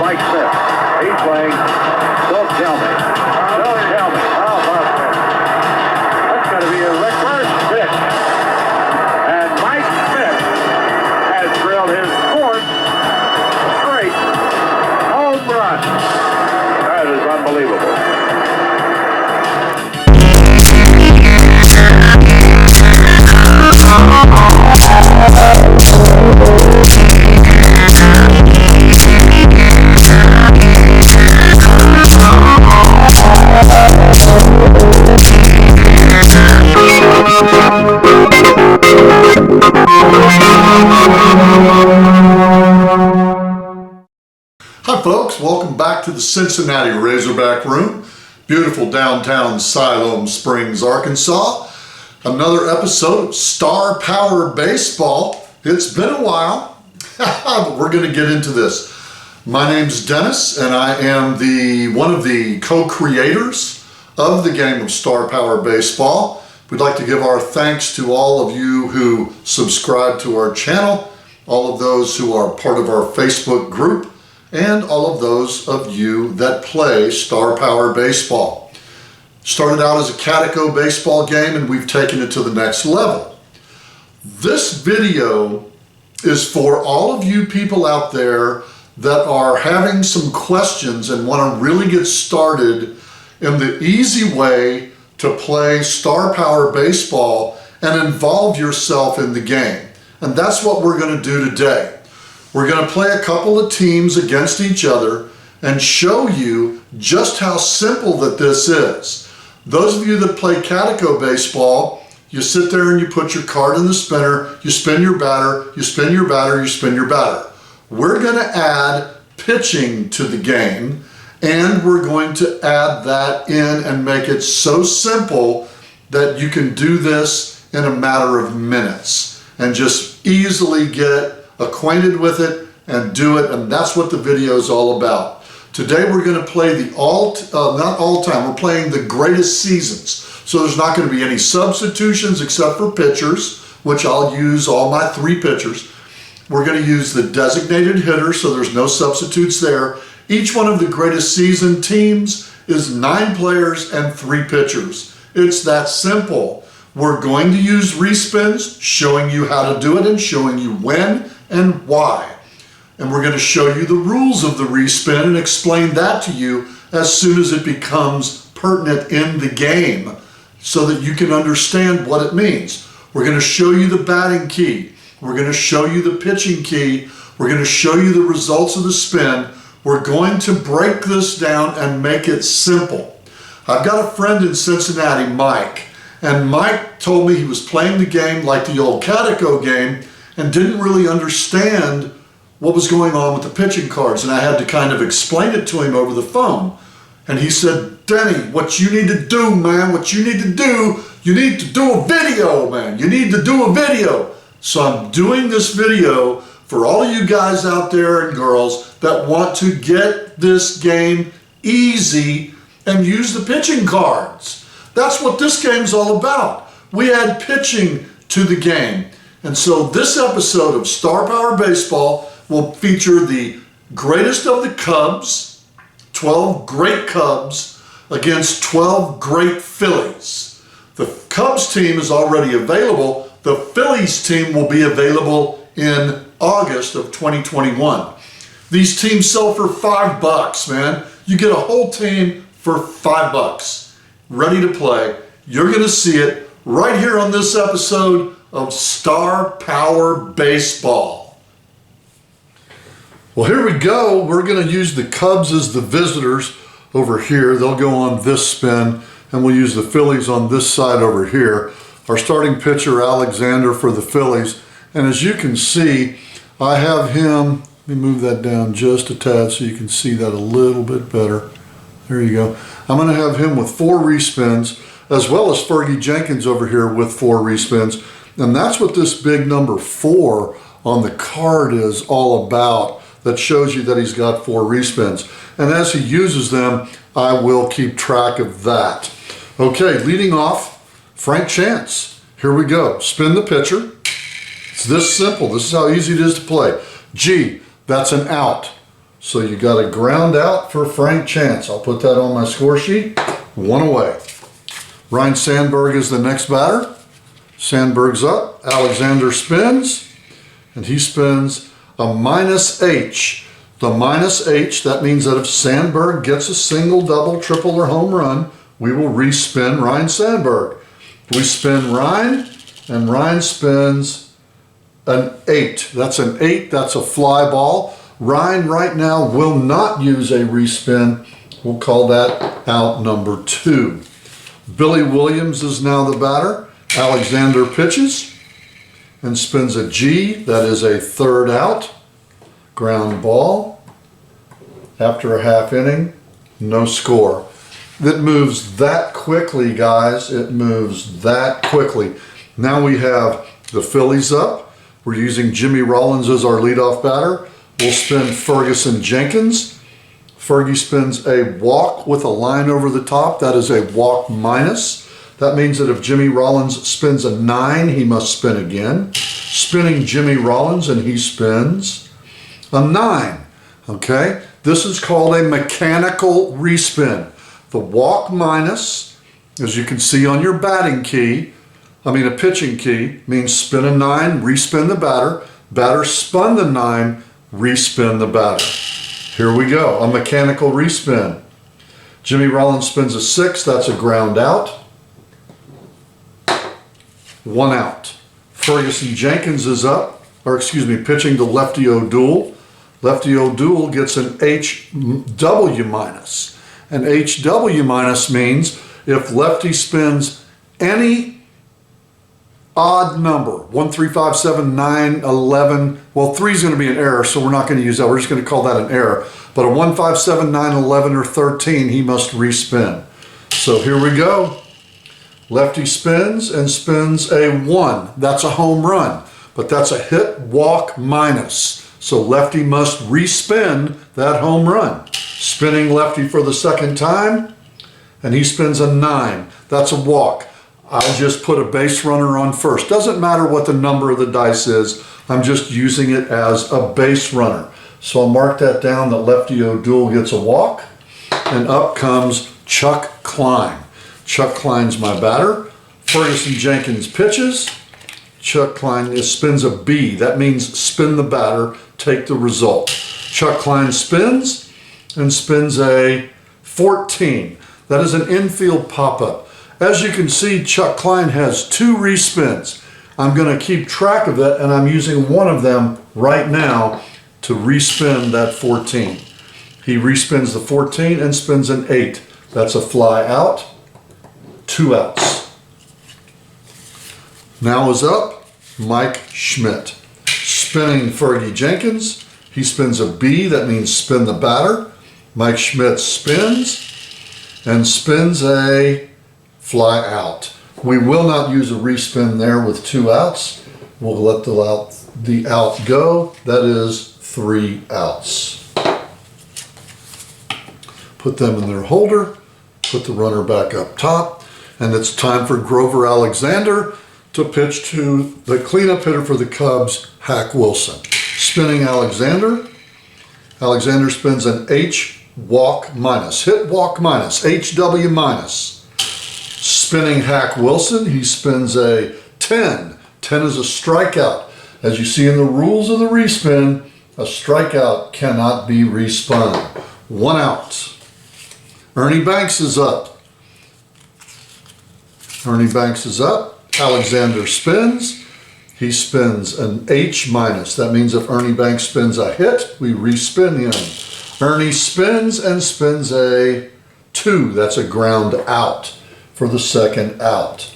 Mike Smith. He's playing. Don't tell me. Don't tell me. How about that? That's going to be a reverse pitch. And Mike Smith has drilled his fourth straight home run. That is unbelievable. Hi folks, welcome back to the Cincinnati Razorback Room, beautiful downtown Siloam Springs, Arkansas. Another episode of Star Power Baseball. It's been a while, but we're going to get into this. My name's Dennis, and I am one of the co-creators of the game of Star Power Baseball. We'd like to give our thanks to all of you who subscribe to our channel, all of those who are part of our Facebook group, and all of those of you that play Star Power Baseball. Started out as a Cadaco baseball game, and we've taken it to the next level. This video is for all of you people out there that are having some questions and want to really get started in the easy way to play Star Power Baseball and involve yourself in the game. And that's what we're going to do today. We're going to play a couple of teams against each other and show you just how simple that this is. Those of you that play Cadaco baseball, you sit there and you put your card in the spinner, you spin your batter, you spin your batter, you spin your batter. We're going to add pitching to the game, and we're going to add that in and make it so simple that you can do this in a matter of minutes and just easily get acquainted with it and do it, and that's what the video is all about. Today we're going to play the we're playing the greatest seasons. So there's not going to be any substitutions except for pitchers, which I'll use all my 3 pitchers. We're going to use the designated hitter, so there's no substitutes there. Each one of the greatest season teams is 9 players and 3 pitchers. It's that simple. We're going to use respins, showing you how to do it and showing you when and why. And we're going to show you the rules of the respin and explain that to you as soon as it becomes pertinent in the game so that you can understand what it means. We're going to show you the batting key. We're going to show you the pitching key. We're going to show you the results of the spin. We're going to break this down and make it simple. I've got a friend in Cincinnati, Mike, and Mike told me he was playing the game like the old Cadaco game and didn't really understand what was going on with the pitching cards, and I had to kind of explain it to him over the phone. And he said, Denny, what you need to do, man, you need to do a video, man. You need to do a video. So I'm doing this video for all of you guys out there and girls that want to get this game easy and use the pitching cards. That's what this game's all about. We add pitching to the game. And so this episode of Star Power Baseball will feature the greatest of the Cubs, 12 great Cubs against 12 great Phillies. The Cubs team is already available. The Phillies team will be available in August of 2021. These teams sell for $5, man. You get a whole team for $5, ready to play. You're going to see it right here on this episode of Star Power Baseball. Well, here we go. We're going to use the Cubs as the visitors over here. They'll go on this spin, and we'll use the Phillies on this side over here. Our starting pitcher, Alexander, for the Phillies. And as you can see, I have him, let me move that down just a tad so you can see that a little bit better. There you go. I'm going to have him with 4 respins, as well as Fergie Jenkins over here with 4 respins. And that's what this big number 4 on the card is all about. That shows you that he's got 4 respins. And as he uses them, I will keep track of that. Okay, leading off, Frank Chance. Here we go. Spin the pitcher. It's this simple. This is how easy it is to play. G, that's an out. So you got a ground out for Frank Chance. I'll put that on my score sheet. 1 away. Ryan Sandberg is the next batter. Sandberg's up. Alexander spins. And he spins a -H. The -H, that means that if Sandberg gets a single, double, triple, or home run, we will respin Ryan Sandberg. We spin Ryan, and Ryan spins an 8. That's an 8. That's a fly ball. Ryan right now will not use a respin. We'll call that out number 2. Billy Williams is now the batter. Alexander pitches and spins a G. That is a 3rd out. Ground ball. After a half inning, no score. It moves that quickly, guys. It moves that quickly. Now we have the Phillies up. We're using Jimmy Rollins as our leadoff batter. We'll spin Ferguson Jenkins. Fergie spins a walk with a line over the top. That is a walk minus. That means that if Jimmy Rollins spins a 9, he must spin again. Spinning Jimmy Rollins, and he spins a 9. Okay? This is called a mechanical respin. The walk minus, as you can see on your batting key, a pitching key, means spin a 9, respin the batter. Batter spun the 9, respin the batter. Here we go, a mechanical respin. Jimmy Rollins spins a 6, that's a ground out. 1 out. Ferguson Jenkins is up, pitching to Lefty O'Doul. Lefty O'Doul gets an HW minus. An HW minus means if Lefty spins any odd number, 1, 3, 5, 7, 9, 11, well, 3 is going to be an error, so we're not going to use that. We're just going to call that an error. But a 1, 5, 7, 9, 11, or 13, he must respin. So here we go. Lefty spins and spins a 1. That's a home run, but that's a hit walk minus. So Lefty must respin that home run. Spinning Lefty for the 2nd time, and he spins a 9. That's a walk. I'll just put a base runner on first. Doesn't matter what the number of the dice is. I'm just using it as a base runner. So I'll mark that down that Lefty O'Doul gets a walk, and up comes Chuck Klein. Chuck Klein's my batter. Ferguson Jenkins pitches. Chuck Klein spins a B. That means spin the batter, take the result. Chuck Klein spins and spins a 14. That is an infield pop-up. As you can see, Chuck Klein has 2 respins. I'm going to keep track of it, and I'm using one of them right now to respin that 14. He respins the 14 and spins an 8. That's a fly out. 2 outs. Now is up Mike Schmidt. Spinning Fergie Jenkins. He spins a B. That means spin the batter. Mike Schmidt spins and spins a fly out. We will not use a respin there with 2 outs. We'll let the out go. That is 3 outs. Put them in their holder. Put the runner back up top. And it's time for Grover Alexander to pitch to the cleanup hitter for the Cubs, Hack Wilson. Spinning Alexander. Alexander spins an H walk minus, hit walk minus, HW minus. Spinning Hack Wilson, he spins a 10. 10 is a strikeout. As you see in the rules of the respin, a strikeout cannot be respun. 1 out. Ernie Banks is up. Ernie Banks is up. Alexander spins. He spins an H minus. That means if Ernie Banks spins a hit, we respin him. Ernie spins and spins a 2. That's a ground out for the 2nd out.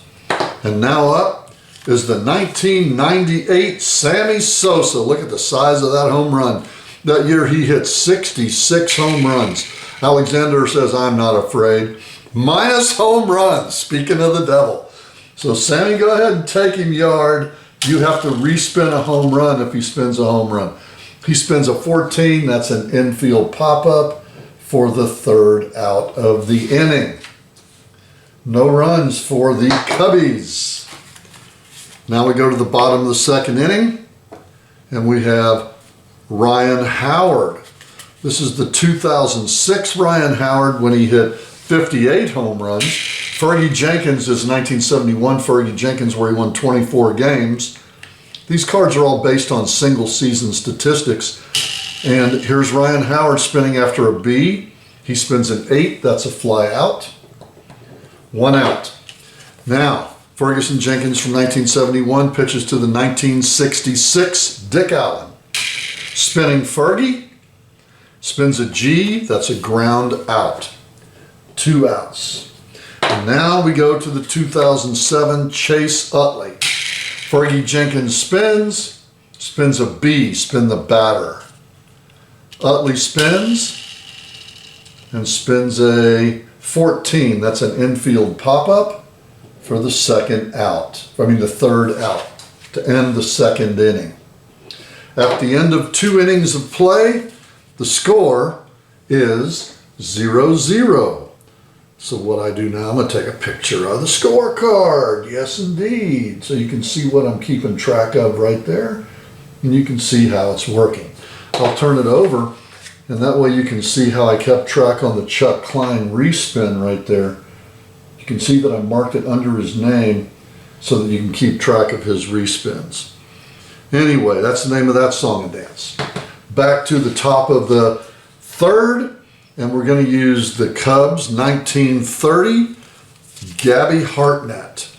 And now up is the 1998 Sammy Sosa. Look at the size of that home run. That year he hit 66 home runs. Alexander says, I'm not afraid. Minus home runs, speaking of the devil. So Sammy, go ahead and take him yard. You have to respin a home run if he spins a home run. He spins a 14, that's an infield pop-up for the 3rd out of the inning. No runs for the Cubbies. Now we go to the bottom of the 2nd inning, and we have Ryan Howard. This is the 2006 Ryan Howard when he hit 58 home runs. Fergie Jenkins is 1971 Fergie Jenkins where he won 24 games. These cards are all based on single season statistics. And here's Ryan Howard spinning after a B. He spins an 8, that's a fly out. 1 out. Now, Ferguson Jenkins from 1971 pitches to the 1966 Dick Allen. Spinning Fergie, spins a G, that's a ground out. 2 outs. And now we go to the 2007 Chase Utley. Fergie Jenkins spins a B, spin the batter. Utley spins and spins a 14. That's an infield pop-up for the second out. The third out to end the second inning. At the end of 2 innings of play, the score is 0-0. So what I do now, I'm going to take a picture of the scorecard. Yes, indeed. So you can see what I'm keeping track of right there. And you can see how it's working. I'll turn it over, and that way you can see how I kept track on the Chuck Klein respin right there. You can see that I marked it under his name so that you can keep track of his respins. Anyway, that's the name of that song and dance. Back to the top of the third, and we're going to use the Cubs 1930 Gabby Hartnett.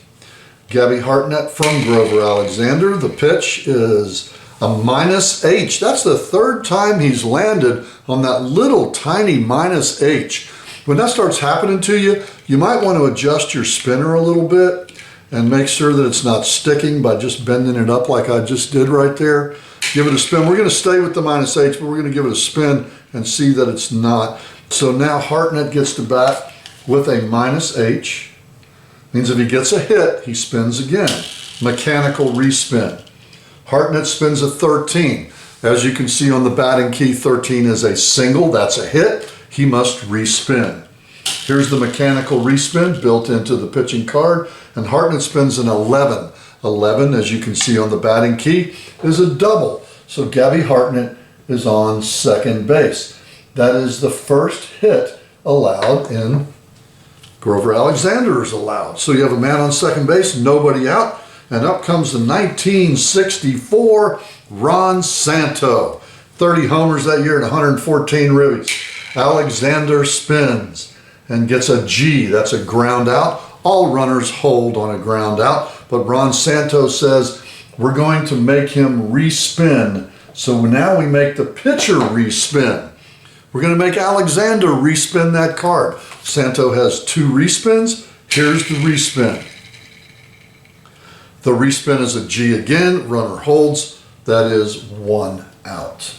Gabby Hartnett from Grover Alexander. The pitch is a -H. That's the 3rd time he's landed on that little tiny -H. When that starts happening to you, you might want to adjust your spinner a little bit and make sure that it's not sticking by just bending it up like I just did right there. Give it a spin. We're going to stay with the -H, but we're going to give it a spin and see that it's not. So now Hartnett gets to bat with a -H. Means if he gets a hit, he spins again. Mechanical respin. Hartnett spins a 13. As you can see on the batting key, 13 is a single. That's a hit. He must respin. Here's the mechanical respin built into the pitching card. And Hartnett spins an 11. 11, as you can see on the batting key, is a double. So Gabby Hartnett is on second base. That is the first hit allowed in Grover Alexander is allowed. So you have a man on second base, nobody out. And up comes the 1964 Ron Santo. 30 homers that year and 114 ribbies. Alexander spins and gets a G. That's a ground out. All runners hold on a ground out. But Ron Santo says, we're going to make him respin. So now we make the pitcher respin. We're going to make Alexander respin that card. Santo has 2 respins. Here's the respin. The respin is a G again. Runner holds. That is 1 out.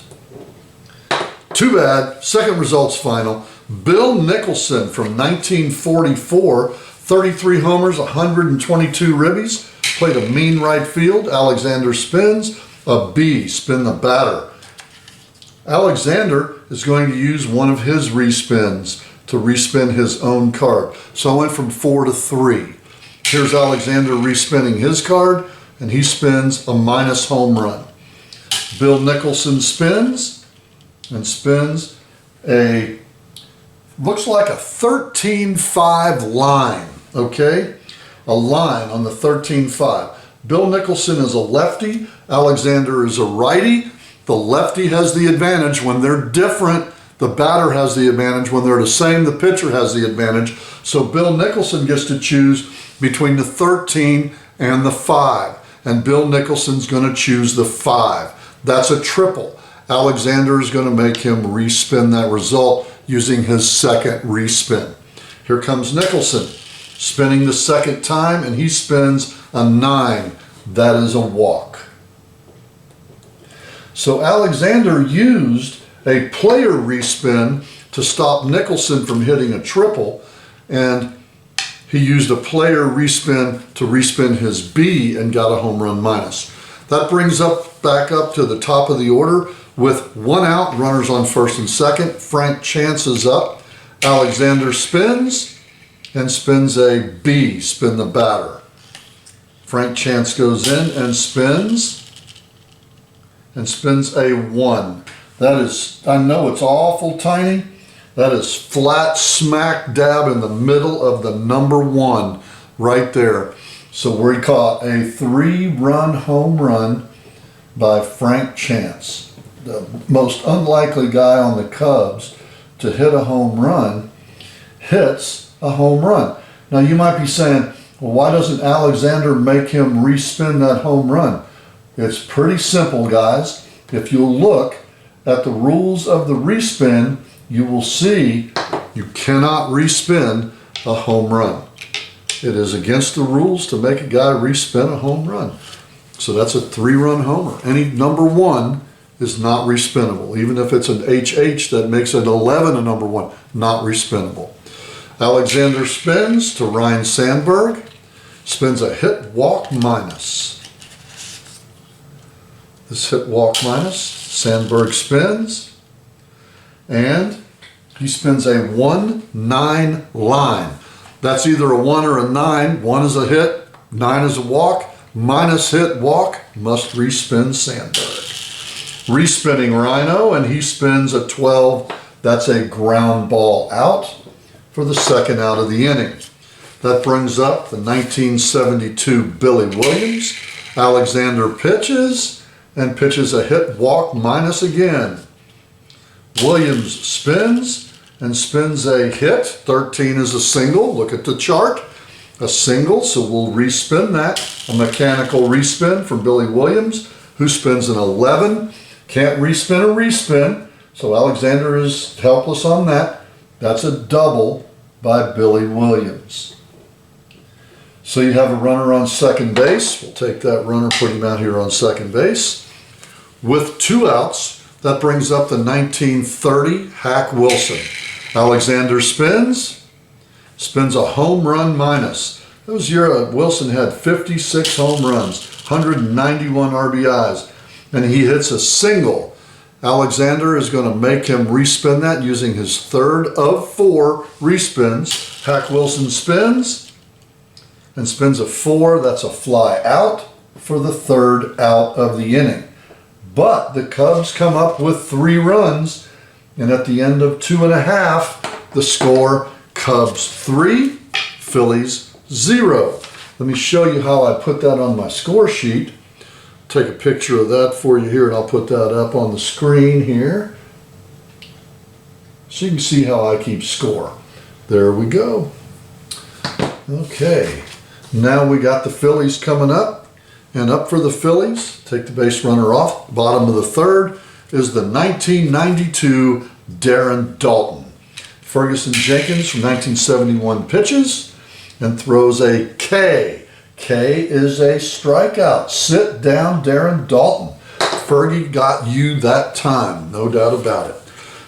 Too bad. Second results final. Bill Nicholson from 1944. 33 homers, 122 ribbies. Played a mean right field. Alexander spins. A B. Spin the batter. Alexander is going to use one of his respins to respin his own card. So I went from 4 to 3. Here's Alexander respinning his card, and he spins a minus home run. Bill Nicholson spins, and spins a, looks like a 13-5 line, okay? A line on the 13-5. Bill Nicholson is a lefty, Alexander is a righty. The lefty has the advantage when they're different. The batter has the advantage. When they're the same, the pitcher has the advantage. So Bill Nicholson gets to choose between the 13 and the 5. And Bill Nicholson's going to choose the 5. That's a triple. Alexander is going to make him respin that result using his second respin. Here comes Nicholson, spinning the second time, and he spins a 9. That is a walk. So Alexander used a player respin to stop Nicholson from hitting a triple, and he used a player respin to respin his B and got a home run minus. That brings up back up to the top of the order with 1 out, runners on first and second. Frank Chance is up. Alexander spins and spins a B, spin the batter. Frank Chance goes in and spins a 1. That is, I know it's awful tiny. That is flat smack dab in the middle of the number 1 right there. So we caught a 3-run home run by Frank Chance, the most unlikely guy on the Cubs to hit a home run, hits a home run. Now you might be saying, well, why doesn't Alexander make him respin that home run? It's pretty simple, guys. If you'll look at the rules of the respin, you will see you cannot respin a home run. It is against the rules to make a guy respin a home run. So that's a 3-run homer. Any number 1 is not respinable. Even if it's an HH that makes an 11 a number 1, not respinable. Alexander spins to Ryan Sandberg. Spins a hit walk minus. This hit walk minus, Sandberg spins, and he spins a 1-9 line. That's either a 1 or a 9. 1 is a hit, 9 is a walk, minus hit walk, must respin Sandberg. Respinning Rhino, and he spins a 12. That's a ground ball out for the second out of the inning. That brings up the 1972 Billy Williams. Alexander pitches, and pitches a hit walk minus again. Williams spins, and spins a hit. 13 is a single. Look at the chart. A single, so we'll respin that. A mechanical respin from Billy Williams, who spins an 11. Can't respin a respin, so Alexander is helpless on that. That's a double by Billy Williams. So you have a runner on second base. We'll take that runner, put him out here on second base. With 2 outs, that brings up the 1930 Hack Wilson. Alexander spins a home run minus. That was year Wilson had 56 home runs, 191 RBIs, and he hits a single. Alexander is going to make him respin that using his 3rd of 4 respins. Hack Wilson spins and spins a 4. That's a fly out for the 3rd out of the inning. But the Cubs come up with 3 runs, and at the end of 2.5, the score, Cubs 3, Phillies 0. Let me show you how I put that on my score sheet. Take a picture of that for you here, and I'll put that up on the screen here, so you can see how I keep score. There we go. Okay, now we got the Phillies coming up, and up for the Phillies, take the base runner off. Bottom of the 3rd is the 1992 Darren Daulton. Ferguson Jenkins from 1971 pitches and throws a K. K is a strikeout. Sit down, Darren Daulton. Fergie got you that time, no doubt about it.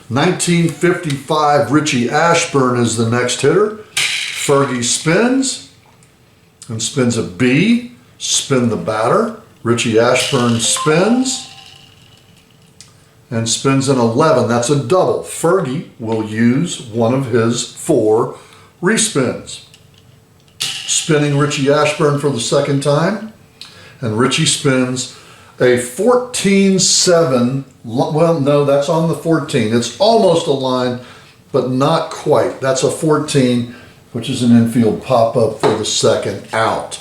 1955 Richie Ashburn is the next hitter. Fergie spins and spins a B. Spin the batter. Richie Ashburn spins and spins an 11. That's a double. Fergie will use one of his 4 respins. Spinning Richie Ashburn for the 2nd time, and Richie spins a 14-7. Well, no, that's on the 14. It's almost a line, but not quite. That's a 14, which is an infield pop-up for the 2nd out.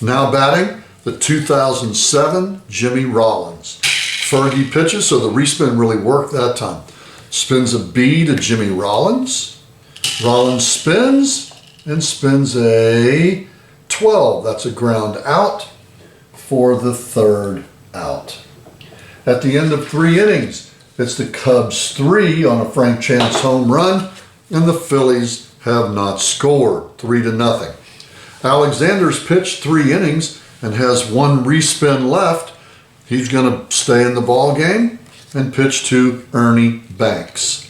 Now batting, the 2007 Jimmy Rollins. Fergie pitches, so the respin really worked that time. Spins a B to Jimmy Rollins. Rollins spins and spins a 12. That's a ground out for the 3rd out. At the end of 3 innings, it's the Cubs 3 on a Frank Chance home run, and the Phillies have not scored, 3-0. Alexander's pitched 3 innings and has 1 respin left. He's going to stay in the ball game and pitch to Ernie Banks.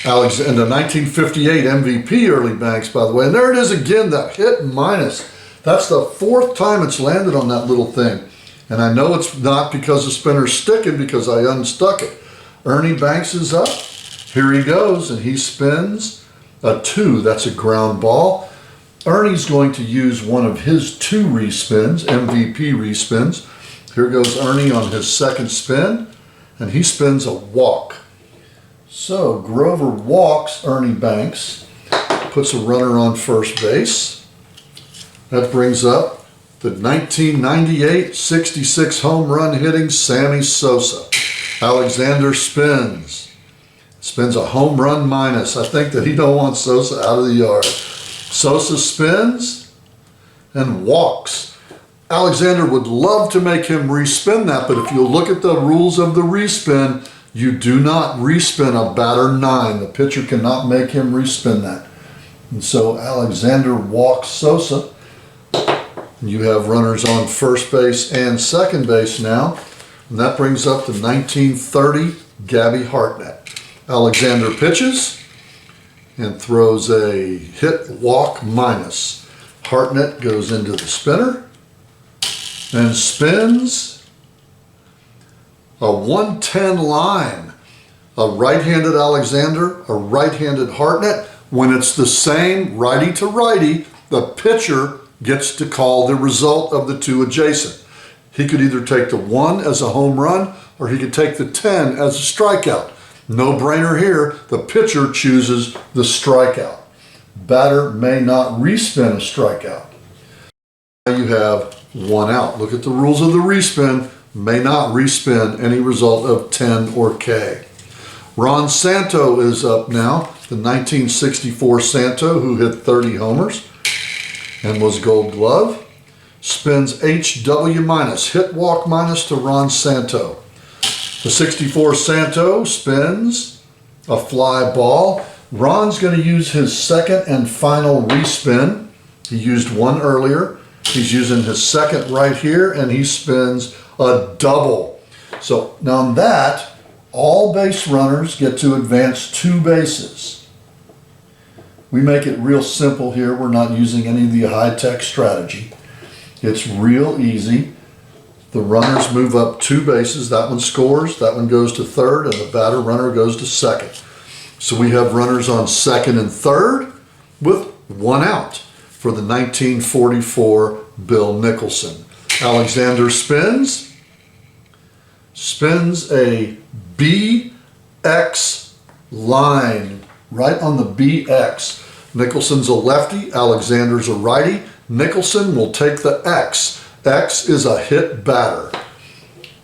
Alexander, 1958 MVP Ernie Banks, by the way. And there it is again, that hit minus. That's the 4th time it's landed on that little thing. And I know it's not because the spinner's sticking, because I unstuck it. Ernie Banks is up. Here he goes, and he spins a 2. That's a ground ball. Ernie's going to use one of his 2 respins, MVP respins. Here goes Ernie on his 2nd spin, and he spins a walk. So Grover walks Ernie Banks, puts a runner on first base. That brings up the 1998 66 home run hitting Sammy Sosa. Alexander spins a home run minus. I think that he don't want Sosa out of the yard. Sosa spins and walks. Alexander would love to make him respin that, but if you look at the rules of the respin, you do not respin a batter 9. The pitcher cannot make him respin that. And so Alexander walks Sosa. You have runners on first base and second base now. And that brings up the 1930 Gabby Hartnett. Alexander pitches and throws a hit walk minus. Hartnett goes into the spinner and spins a 110 line. A right-handed Alexander, a right-handed Hartnett. When it's the same righty to righty, the pitcher gets to call the result of the two adjacent. He could either take the 1 as a home run or he could take the 10 as a strikeout. No brainer here, the pitcher chooses the strikeout. Batter may not respin a strikeout. Now you have 1 out. Look at the rules of the respin. May not respin any result of 10 or K. Ron Santo is up now, the 1964 Santo who hit 30 homers and was Gold Glove. Spins HW minus, hit walk minus to Ron Santo. The 64 Santo spins a fly ball. Ron's going to use his second and final respin. He used 1 earlier. He's using his second right here, and he spins a double. So now on that, all base runners get to advance 2 bases. We make it real simple here. We're not using any of the high-tech strategy. It's real easy. The runners move up 2 bases. That one scores, that one goes to third, and the batter runner goes to second. So we have runners on second and third with 1 out for the 1944 Bill Nicholson. Alexander spins a BX line right on the BX. Nicholson's a lefty, Alexander's a righty. Nicholson will take the X. X is a hit batter.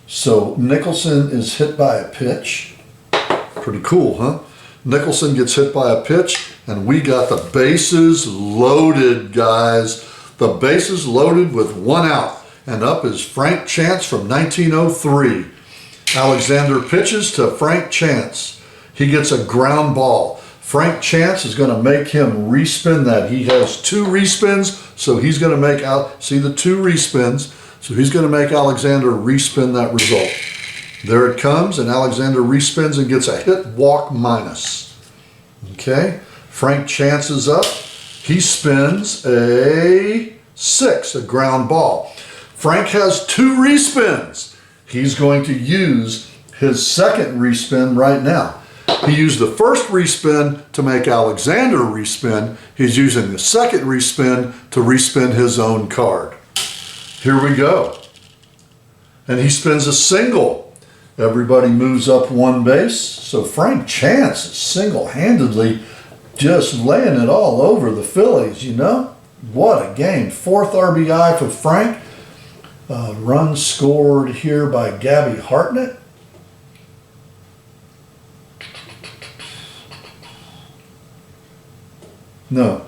So Nicholson is hit by a pitch. Pretty cool, huh? Nicholson gets hit by a pitch, and we got the bases loaded, guys. The bases loaded with 1 out. And up is Frank Chance from 1903. Alexander pitches to Frank Chance. He gets a ground ball. Frank Chance is going to make him respin that. He has 2 respins, so he's going to make out, see the 2 respins, so he's going to make Alexander respin that result. There it comes, and Alexander respins and gets a hit walk minus. Okay, Frank Chance is up. He spins a 6, a ground ball. Frank has 2 respins. He's going to use his second respin right now. He used the first respin to make Alexander respin. He's using the second respin to respin his own card. Here we go. And he spins a single. Everybody moves up 1 base. So Frank Chance is single-handedly just laying it all over the Phillies, you know? What a game. 4th RBI for Frank. Run scored here by Gabby Hartnett. No.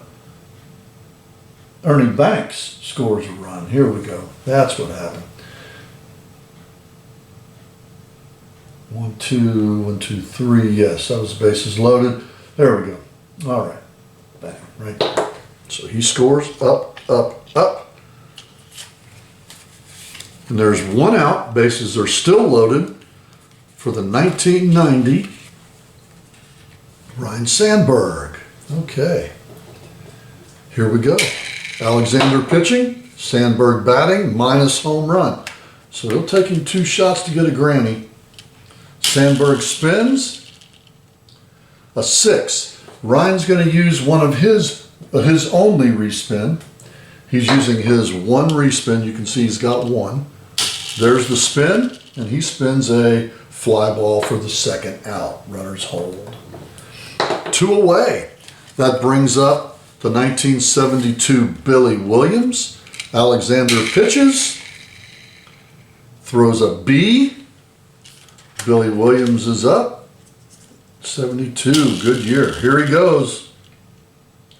Ernie Banks scores a run. Here we go. That's what happened. 1, 2, 1, 2, 3. Yes, that was the bases loaded. There we go. All right. Bang, right there. So he scores up, up, up. And there's 1 out. Bases are still loaded for the 1990 Ryne Sandberg. Okay. Here we go. Alexander pitching, Sandberg batting, minus home run. So it'll take him 2 shots to get a granny. Sandberg spins a 6. Ryan's going to use one of his only respin. He's using his 1 respin. You can see he's got 1. There's the spin, and he spins a Fly ball for the second out. Runners hold. 2 away. That brings up the 1972 Billy Williams. Alexander pitches. Throws a B. Billy Williams is up. 72, good year. Here he goes.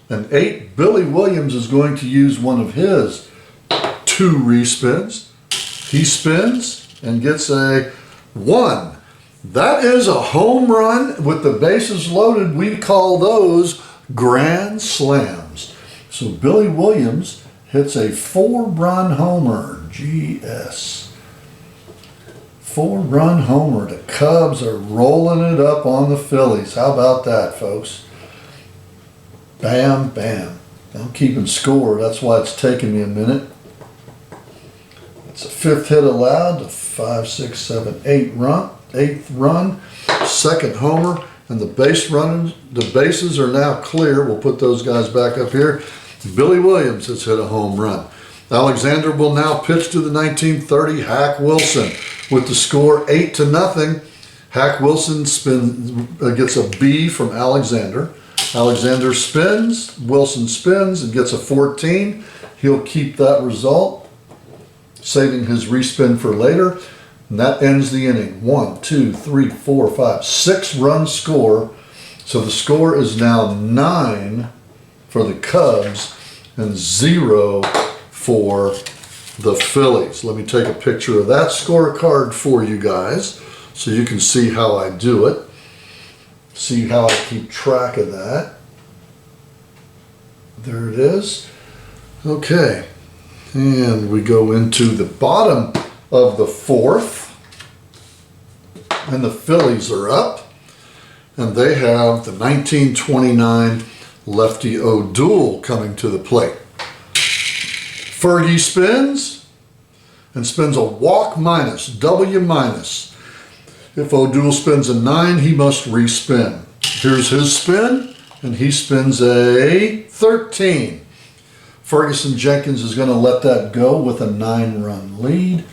An 8. Billy Williams is going to use one of his 2 respins. He spins and gets a 1. That is a home run with the bases loaded. We call those grand slams. So Billy Williams hits a 4-run homer. GS. 4-run homer. The Cubs are rolling it up on the Phillies. How about that, folks? Bam, bam. I'm keeping score. That's why it's taking me a minute. It's a 5th hit allowed. A 5, 6, 7, 8th run. 2nd homer. And the bases are now clear. We'll put those guys back up here. Billy Williams has hit a home run. Alexander will now pitch to the 1930 Hack Wilson with the score 8-0. Hack Wilson gets a B from Alexander. Alexander spins, Wilson spins and gets a 14. He'll keep that result, saving his respin for later. And that ends the inning. 1, 2, 3, 4, 5, 6-run score. So the score is now 9 for the Cubs and 0 for the Phillies. Let me take a picture of that scorecard for you guys so you can see how I do it. See how I keep track of that. There it is. Okay. And we go into the bottom of the 4th. And the Phillies are up. And they have the 1929 Lefty O'Doul coming to the plate. Fergie spins and spins a walk minus, W minus. If O'Doul spins a 9, he must respin. Here's his spin, and he spins a 13. Ferguson Jenkins is going to let that go with a 9-run lead,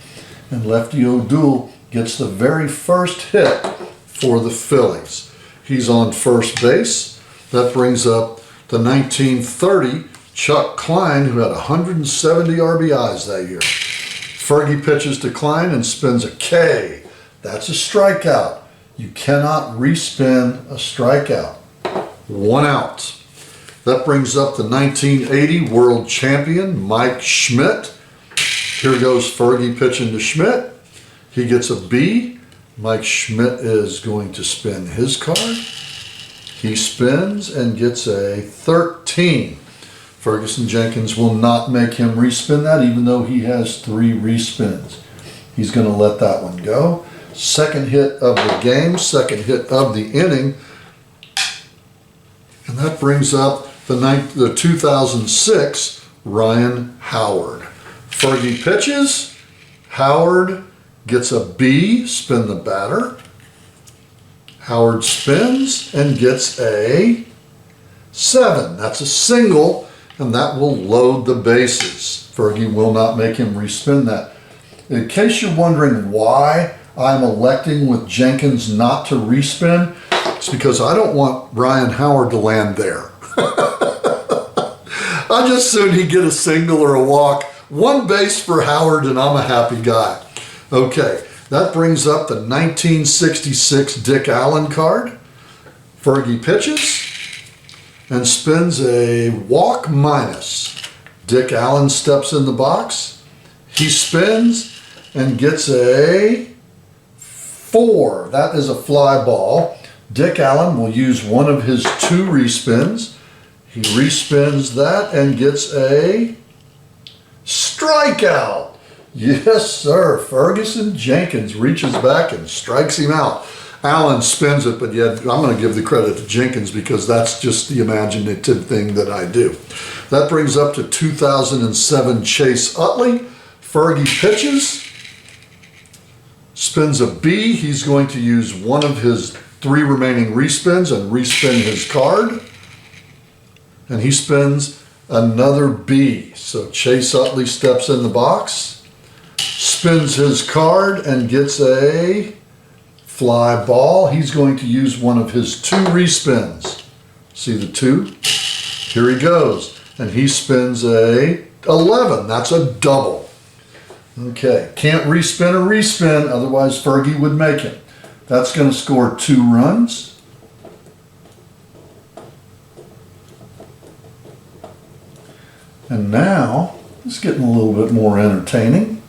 and Lefty O'Doul gets the very first hit for the Phillies. He's on first base. That brings up the 1930 Chuck Klein, who had 170 RBIs that year. Fergie pitches to Klein and spins a K. That's a strikeout. You cannot respin a strikeout. 1 out. That brings up the 1980 world champion, Mike Schmidt. Here goes Fergie pitching to Schmidt. He gets a B. Mike Schmidt is going to spin his card. He spins and gets a 13. Ferguson Jenkins will not make him respin that, even though he has 3 respins. He's going to let that one go. Second hit of the game, second hit of the inning. And that brings up the 2006 Ryan Howard. Fergie pitches. Howard gets a B, spin the batter. Howard spins and gets a 7. That's a single, and that will load the bases. Fergie will not make him respin that. In case you're wondering why I'm electing with Jenkins not to respin, it's because I don't want Ryan Howard to land there. I'd just soon he'd get a single or a walk. 1 base for Howard and I'm a happy guy. Okay, that brings up the 1966 Dick Allen card. Fergie pitches and spins a walk minus. Dick Allen steps in the box. He spins and gets a 4. That is a fly ball. Dick Allen will use one of his 2 respins. He respins that and gets a strikeout. Yes, sir. Ferguson Jenkins reaches back and strikes him out. Allen spins it, but yet I'm going to give the credit to Jenkins because that's just the imaginative thing that I do. That brings up to 2007 Chase Utley. Fergie pitches, spins a B. He's going to use one of his 3 remaining respins and respin his card. And he spins another B. So Chase Utley steps in the box, spins his card and gets a fly ball. He's going to use one of his 2 respins. See the 2? Here he goes. And he spins a 11. That's a double. Okay, can't respin or respin, otherwise Fergie would make it. That's going to score 2 runs. And now, it's getting a little bit more entertaining.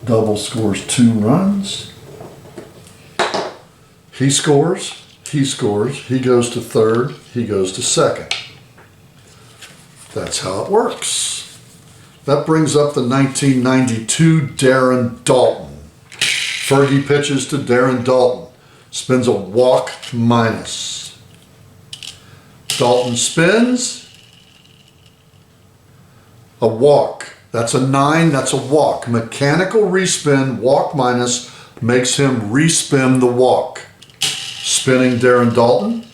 Double scores 2 runs. He scores, he goes to third, he goes to second. That's how it works. That brings up the 1992 Darren Daulton. Fergie pitches to Darren Daulton. Spins a walk minus. Daulton spins. A walk. That's a 9, that's a walk. Mechanical respin, walk minus, makes him respin the walk. Spinning Darren Daulton.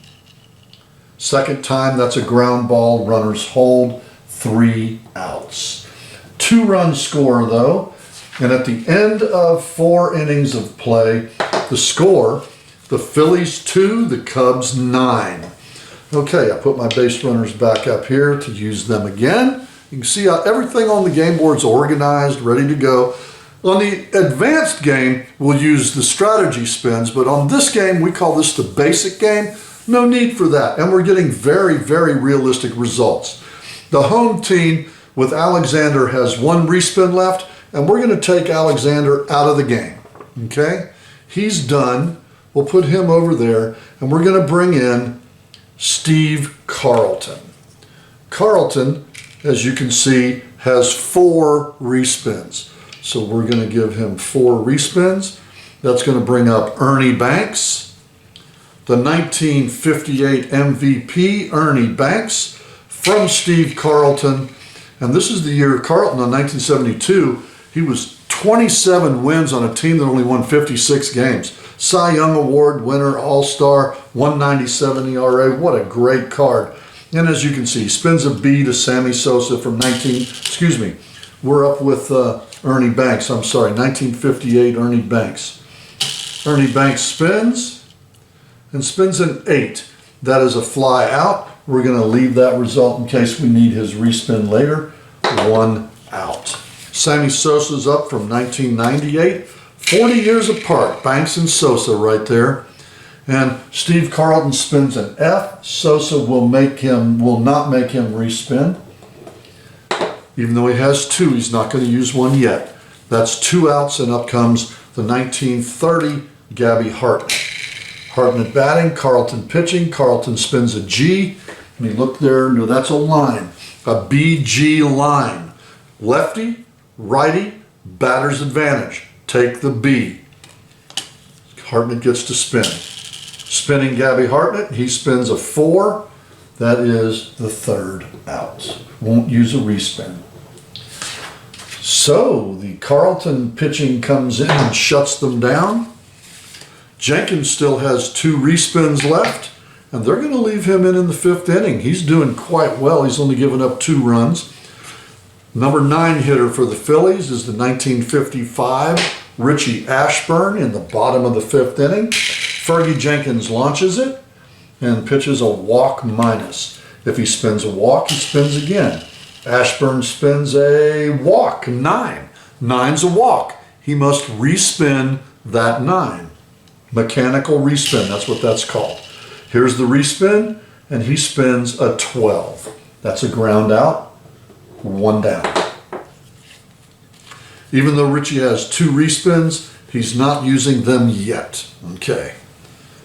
Second time, that's a ground ball, runners hold, 3 outs. 2-run score though, and at the end of 4 innings of play, the score, the Phillies 2, the Cubs 9. Okay, I put my base runners back up here to use them again. You can see how everything on the game board's organized, ready to go. On the advanced game, we'll use the strategy spins, but on this game, we call this the basic game. No need for that, and we're getting very, very realistic results. The home team with Alexander has 1 respin left, and we're going to take Alexander out of the game, okay? He's done. We'll put him over there, and we're going to bring in Steve Carlton. Carlton, as you can see, has 4 respins. So we're going to give him 4 respins. That's going to bring up Ernie Banks, the 1958 MVP Ernie Banks from Steve Carlton. And this is the year Carlton in 1972, he was 27 wins on a team that only won 56 games. Cy Young Award winner, All-Star, 197 ERA. What a great card. And as you can see, he spins a B to Sammy Sosa from we're up with Ernie Banks, 1958 Ernie Banks. Ernie Banks spins and spins an 8. That is a fly out. We're going to leave that result in case we need his respin later. 1 out. Sammy Sosa's up from 1998. 40 years apart, Banks and Sosa right there. And Steve Carlton spins an F. Sosa will not make him respin. Even though he has 2, he's not going to use 1 yet. That's 2 outs, and up comes the 1930 Gabby Hartnett. Hartnett batting, Carlton pitching. Carlton spins a G. Let me look there. No, that's a line. A BG line. Lefty, righty, batter's advantage. Take the B. Hartnett gets to spin. Spinning Gabby Hartnett, he spins a 4. That is the 3rd out. Won't use a respin. So the Carlton pitching comes in and shuts them down. Jenkins still has 2 respins left, and they're going to leave him in the 5th inning. He's doing quite well. He's only given up 2 runs. Number 9 hitter for the Phillies is the 1955 Richie Ashburn in the bottom of the 5th inning. Fergie Jenkins launches it and pitches a walk minus. If he spins a walk, he spins again. Ashburn spins a walk, 9. 9's a walk. He must respin that 9. Mechanical respin, that's what that's called. Here's the respin, and he spins a 12. That's a ground out, 1 down. Even though Richie has 2 respins, he's not using them yet, okay?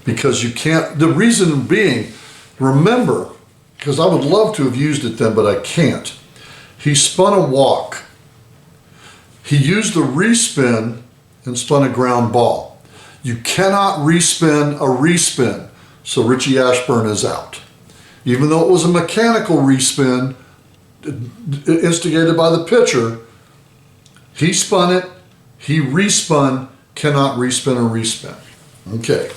Because you can't, the reason being, remember, because I would love to have used it then, but I can't. He spun a walk. He used the respin and spun a ground ball. You cannot respin a respin, so Richie Ashburn is out. Even though it was a mechanical respin instigated by the pitcher, he spun it, he respun, cannot respin a respin. Okay,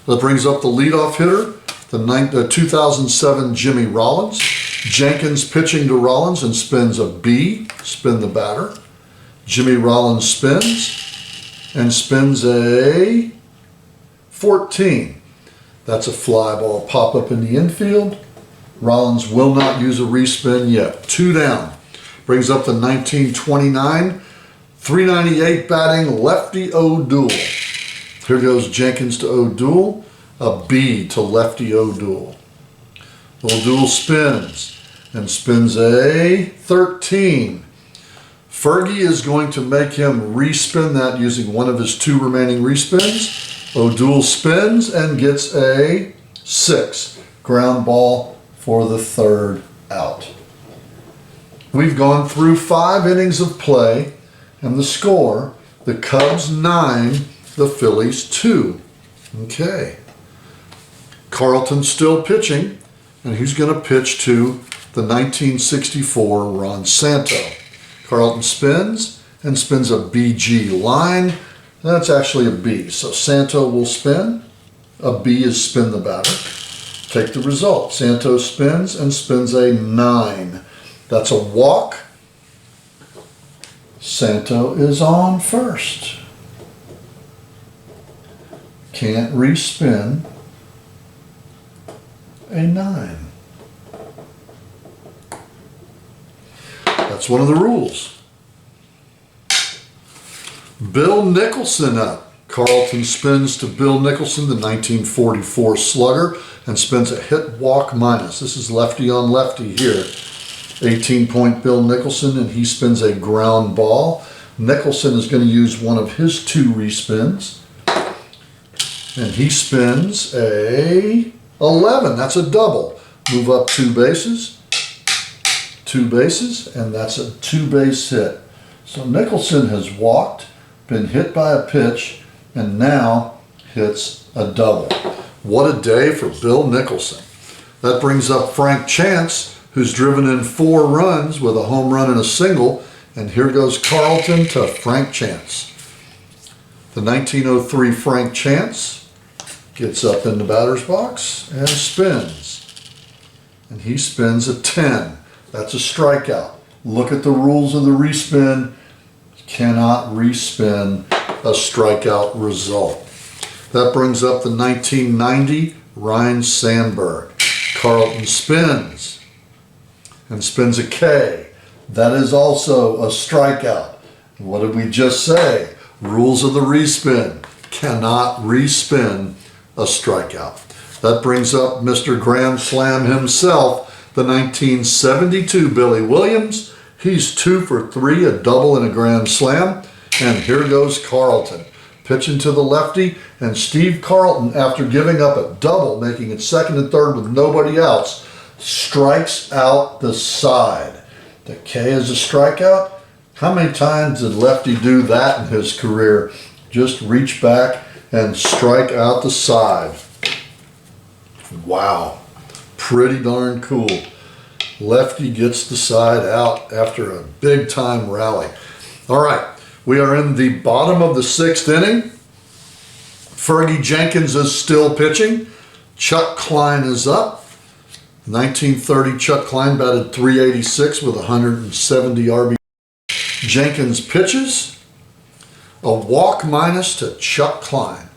that brings up the leadoff hitter, the 2007 Jimmy Rollins. Jenkins pitching to Rollins and spins a B, spin the batter. Jimmy Rollins spins and spins a 14. That's a fly ball pop up in the infield. Rollins will not use a respin yet. 2 down. Brings up the 1929. 398 batting lefty O'Doul. Here goes Jenkins to O'Doul. A B to lefty O'Doul. O'Doul spins and spins a 13. Fergie is going to make him respin that using one of his 2 remaining respins. O'Doul spins and gets a 6. Ground ball for the 3rd out. We've gone through 5 innings of play, and the score, the Cubs 9, the Phillies 2. Okay. Carlton's still pitching, and he's going to pitch to the 1964 Ron Santo. Carlton spins and spins a BG line. That's actually a B. So Santo will spin. A B is spin the batter. Take the result. Santo spins and spins a 9. That's a walk. Santo is on first. Can't respin a 9. That's one of the rules. Bill Nicholson up. Carlton spins to Bill Nicholson, the 1944 slugger, and spins a hit walk minus. This is lefty on lefty here. 18-point Bill Nicholson, and he spins a ground ball. Nicholson is going to use one of his 2 respins, and he spins a 11. That's a double. Move up 2 bases. 2 bases, and that's a 2-base hit. So Nicholson has walked, been hit by a pitch, and now hits a double. What a day for Bill Nicholson. That brings up Frank Chance, who's driven in 4 runs with a home run and a single, and here goes Carlton to Frank Chance. The 1903 Frank Chance gets up in the batter's box and spins. And he spins a 10. That's a strikeout. Look at the rules of the respin. Cannot respin a strikeout result. That brings up the 1990 Ryne Sandberg. Carlton spins and spins a K. That is also a strikeout. What did we just say? Rules of the respin. Cannot respin a strikeout. That brings up Mr. Grand Slam himself, the 1972 Billy Williams. He's 2 for 3, a double and a grand slam. And here goes Carlton, pitching to the lefty. And Steve Carlton, after giving up a double, making it 2nd and 3rd with nobody else, strikes out the side. The K is a strikeout. How many times did lefty do that in his career? Just reach back and strike out the side. Wow. Pretty darn cool. Lefty gets the side out after a big time rally. All right, we are in the bottom of the 6th inning. Fergie Jenkins is still pitching. Chuck Klein is up. 1930 Chuck Klein batted .386 with 170 RBI. Jenkins pitches. A walk minus to Chuck Klein.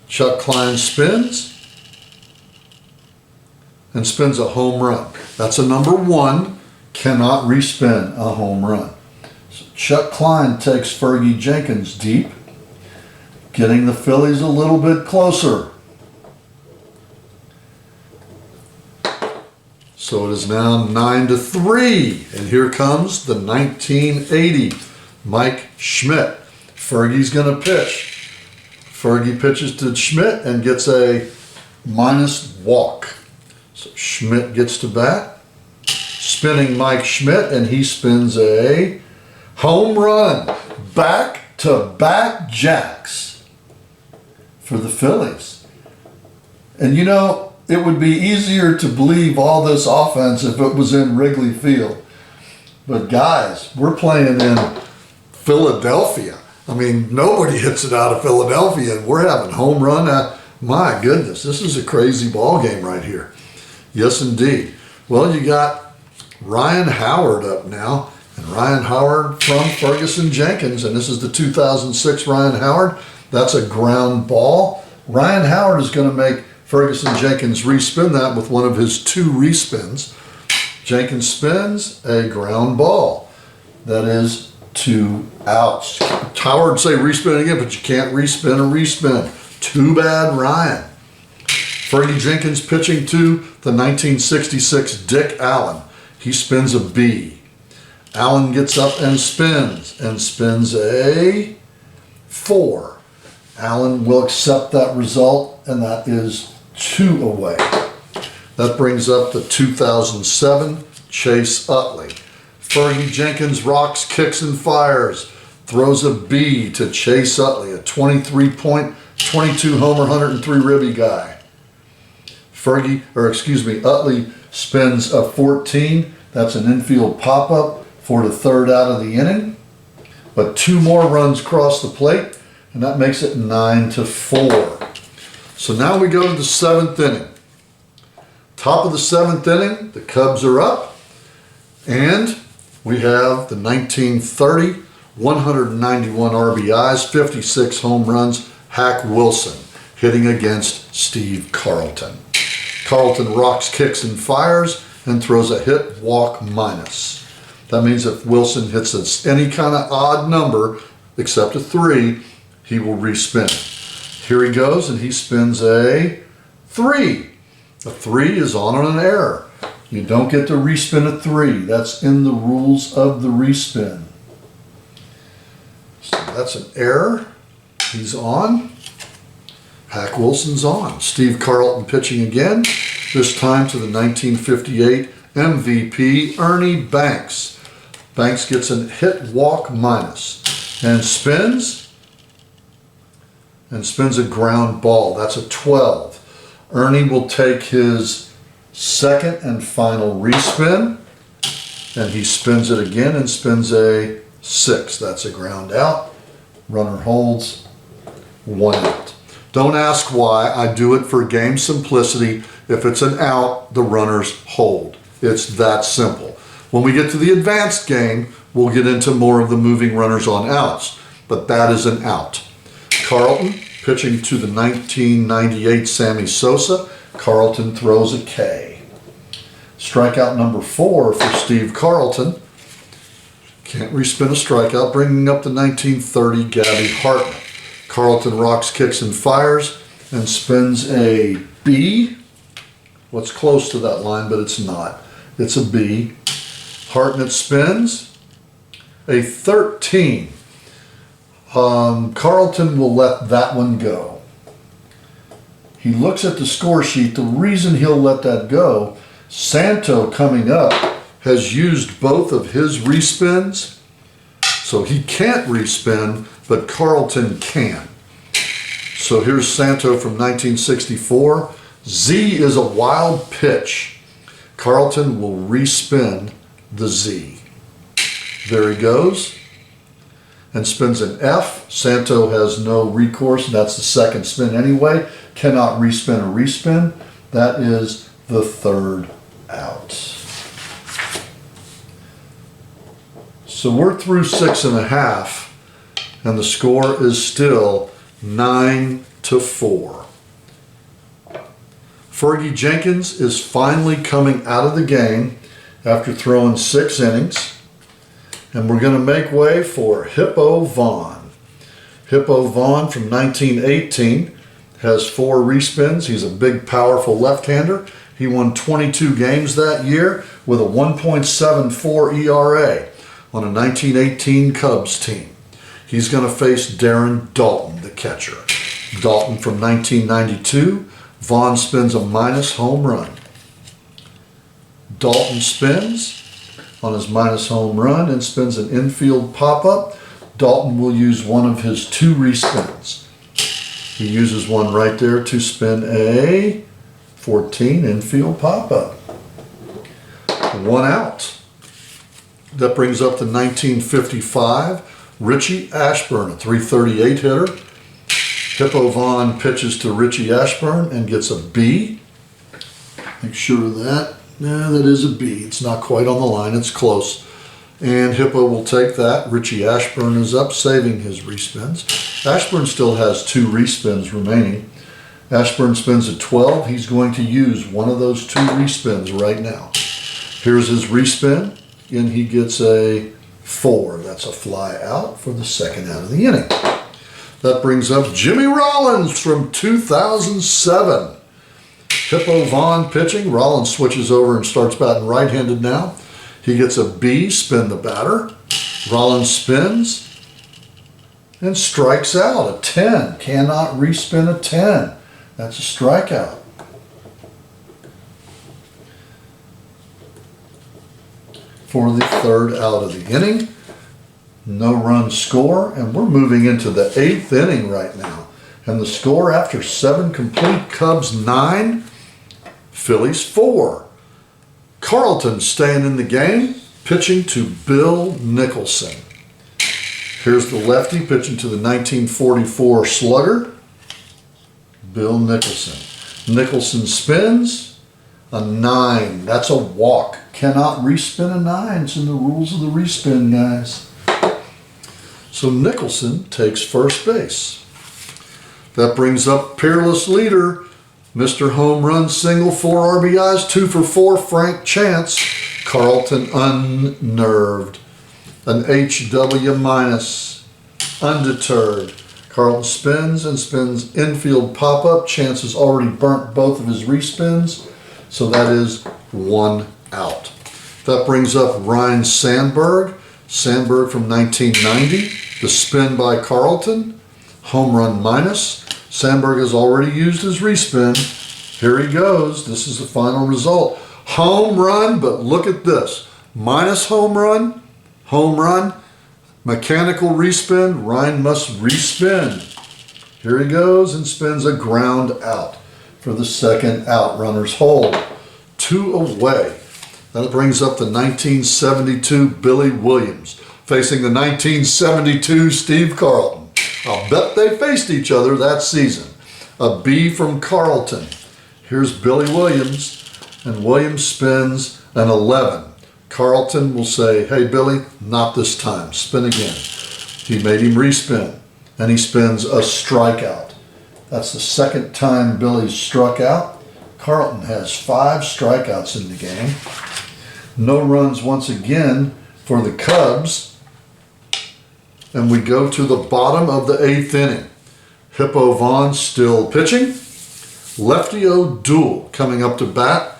Chuck Klein spins and spins a home run. That's a number 1. Cannot respin a home run. So Chuck Klein takes Fergie Jenkins deep, getting the Phillies a little bit closer. So it is now 9-3, and here comes the 1980 Mike Schmidt. Fergie's going to pitch. Fergie pitches to Schmidt and gets a minus walk. So Schmidt gets to bat, spinning Mike Schmidt, and he spins a home run. Back-to-back jacks for the Phillies. And you know, it would be easier to believe all this offense if it was in Wrigley Field. But guys, we're playing in Philadelphia. I mean, nobody hits it out of Philadelphia, and we're having home run. My goodness, this is a crazy ball game right here. Yes, indeed. Well, you got Ryan Howard up now, and Ryan Howard from Ferguson Jenkins, and this is the 2006 Ryan Howard. That's a ground ball Ryan Howard is going to make Ferguson Jenkins respin that with one of his 2 respins. Jenkins spins a ground ball. That is 2 outs. Howard say respin again, but you can't respin a respin. Too bad, Ryan. Fergie Jenkins pitching to the 1966 Dick Allen. He spins a B. Allen gets up and spins a 4. Allen will accept that result, and that is 2 away. That brings up the 2007 Chase Utley. Fergie Jenkins rocks, kicks, and fires. Throws a B to Chase Utley, a 23-point, 22 homer, 103 ribby guy. Utley spins a 14. That's an infield pop-up for the 3rd out of the inning. But 2 more runs cross the plate, and that makes it 9-4. So now we go to the 7th inning. Top of the 7th inning, the Cubs are up, and we have the 1930, 191 RBIs, 56 home runs, Hack Wilson hitting against Steve Carlton. Carlton rocks, kicks, and fires, and throws a hit, walk, minus. That means if Wilson hits any kind of odd number, except a 3, he will respin it. Here he goes, and he spins a 3. A 3 is on an error. You don't get to respin a 3. That's in the rules of the respin. So that's an error. He's on. Hack Wilson's on. Steve Carlton pitching again, this time to the 1958 MVP, Ernie Banks. Banks gets a hit, walk, minus, and spins a ground ball. That's a 12. Ernie will take his 2nd and final respin, and he spins it again and spins a 6. That's a ground out. Runner holds, 1 out. Don't ask why. I do it for game simplicity. If it's an out, the runners hold. It's that simple. When we get to the advanced game, we'll get into more of the moving runners on outs, but that is an out. Carlton pitching to the 1998 Sammy Sosa. Carlton throws a K. Strikeout number 4 for Steve Carlton. Can't respin a strikeout, bringing up the 1930 Gabby Hartman. Carlton rocks, kicks, and fires, and spins a B. What's close to that line, but it's not. It's a B. Hartnett spins a 13. Carlton will let that one go. He looks at the score sheet. The reason he'll let that go, Santo coming up has used both of his respins, so he can't respin, but Carlton can. So here's Santo from 1964. Z is a wild pitch. Carlton will respin the Z. There he goes. And spins an F. Santo has no recourse, and that's the 2nd spin anyway. Cannot respin a respin. That is the 3rd out. So we're through 6.5, and the score is still 9-4. Fergie Jenkins is finally coming out of the game after throwing 6 innings. And we're going to make way for Hippo Vaughn. Hippo Vaughn from 1918 has 4 respins. He's a big, powerful left-hander. He won 22 games that year with a 1.74 ERA on a 1918 Cubs team. He's going to face Darren Dalton, the catcher. Dalton from 1992. Vaughn spins a minus home run. Dalton spins on his minus home run and spins an infield pop-up. Dalton will use one of his 2 respins. He uses one right there to spin a 14 infield pop-up. 1 out. That brings up the 1955 Richie Ashburn, a 338 hitter. Hippo Vaughn pitches to Richie Ashburn and gets a B. Make sure of that. Yeah, that is a B. It's not quite on the line. It's close. And Hippo will take that. Richie Ashburn is up, saving his respins. Ashburn still has 2 respins remaining. Ashburn spins a 12. He's going to use one of those 2 respins right now. Here's his respin, and he gets a 4. That's a fly out for the second out of the inning. That brings up Jimmy Rollins from 2007. Hippo Vaughn pitching. Rollins switches over and starts batting right-handed now. He gets a B, spin the batter. Rollins spins and strikes out a 10. Cannot respin a 10. That's a strikeout. For the third out of the inning. No run score, and we're moving into the 8th inning right now. And the score after 7 complete, Cubs 9, Phillies 4. Carlton staying in the game, pitching to Bill Nicholson. Here's the lefty pitching to the 1944 slugger, Bill Nicholson. Nicholson spins a 9. That's a walk. Cannot respin a 9. It's in the rules of the respin, guys. So Nicholson takes first base. That brings up peerless leader, Mr. Home Run Single, 4 RBIs, 2 for 4, Frank Chance. Carlton unnerved. An HW minus. Undeterred. Carlton spins and spins infield pop-up. Chance has already burnt both of his respins, so that is 1 out. That brings up Ryan Sandberg. Sandberg from 1990. The spin by Carlton. Home run minus. Sandberg has already used his respin. Here he goes. This is the final result. Home run, but look at this. Minus home run, mechanical respin. Ryan must respin. Here he goes and spins a ground out for the second out. Runners hold. 2 away. That brings up the 1972 Billy Williams facing the 1972 Steve Carlton. I'll bet they faced each other that season. A B from Carlton. Here's Billy Williams, and Williams spins an 11. Carlton will say, hey Billy, not this time, spin again. He made him respin, and he spins a strikeout. That's the second time Billy's struck out. Carlton has 5 strikeouts in the game. No runs once again for the Cubs. And we go to the bottom of the 8th inning. Hippo Vaughn still pitching. Lefty O'Doul coming up to bat.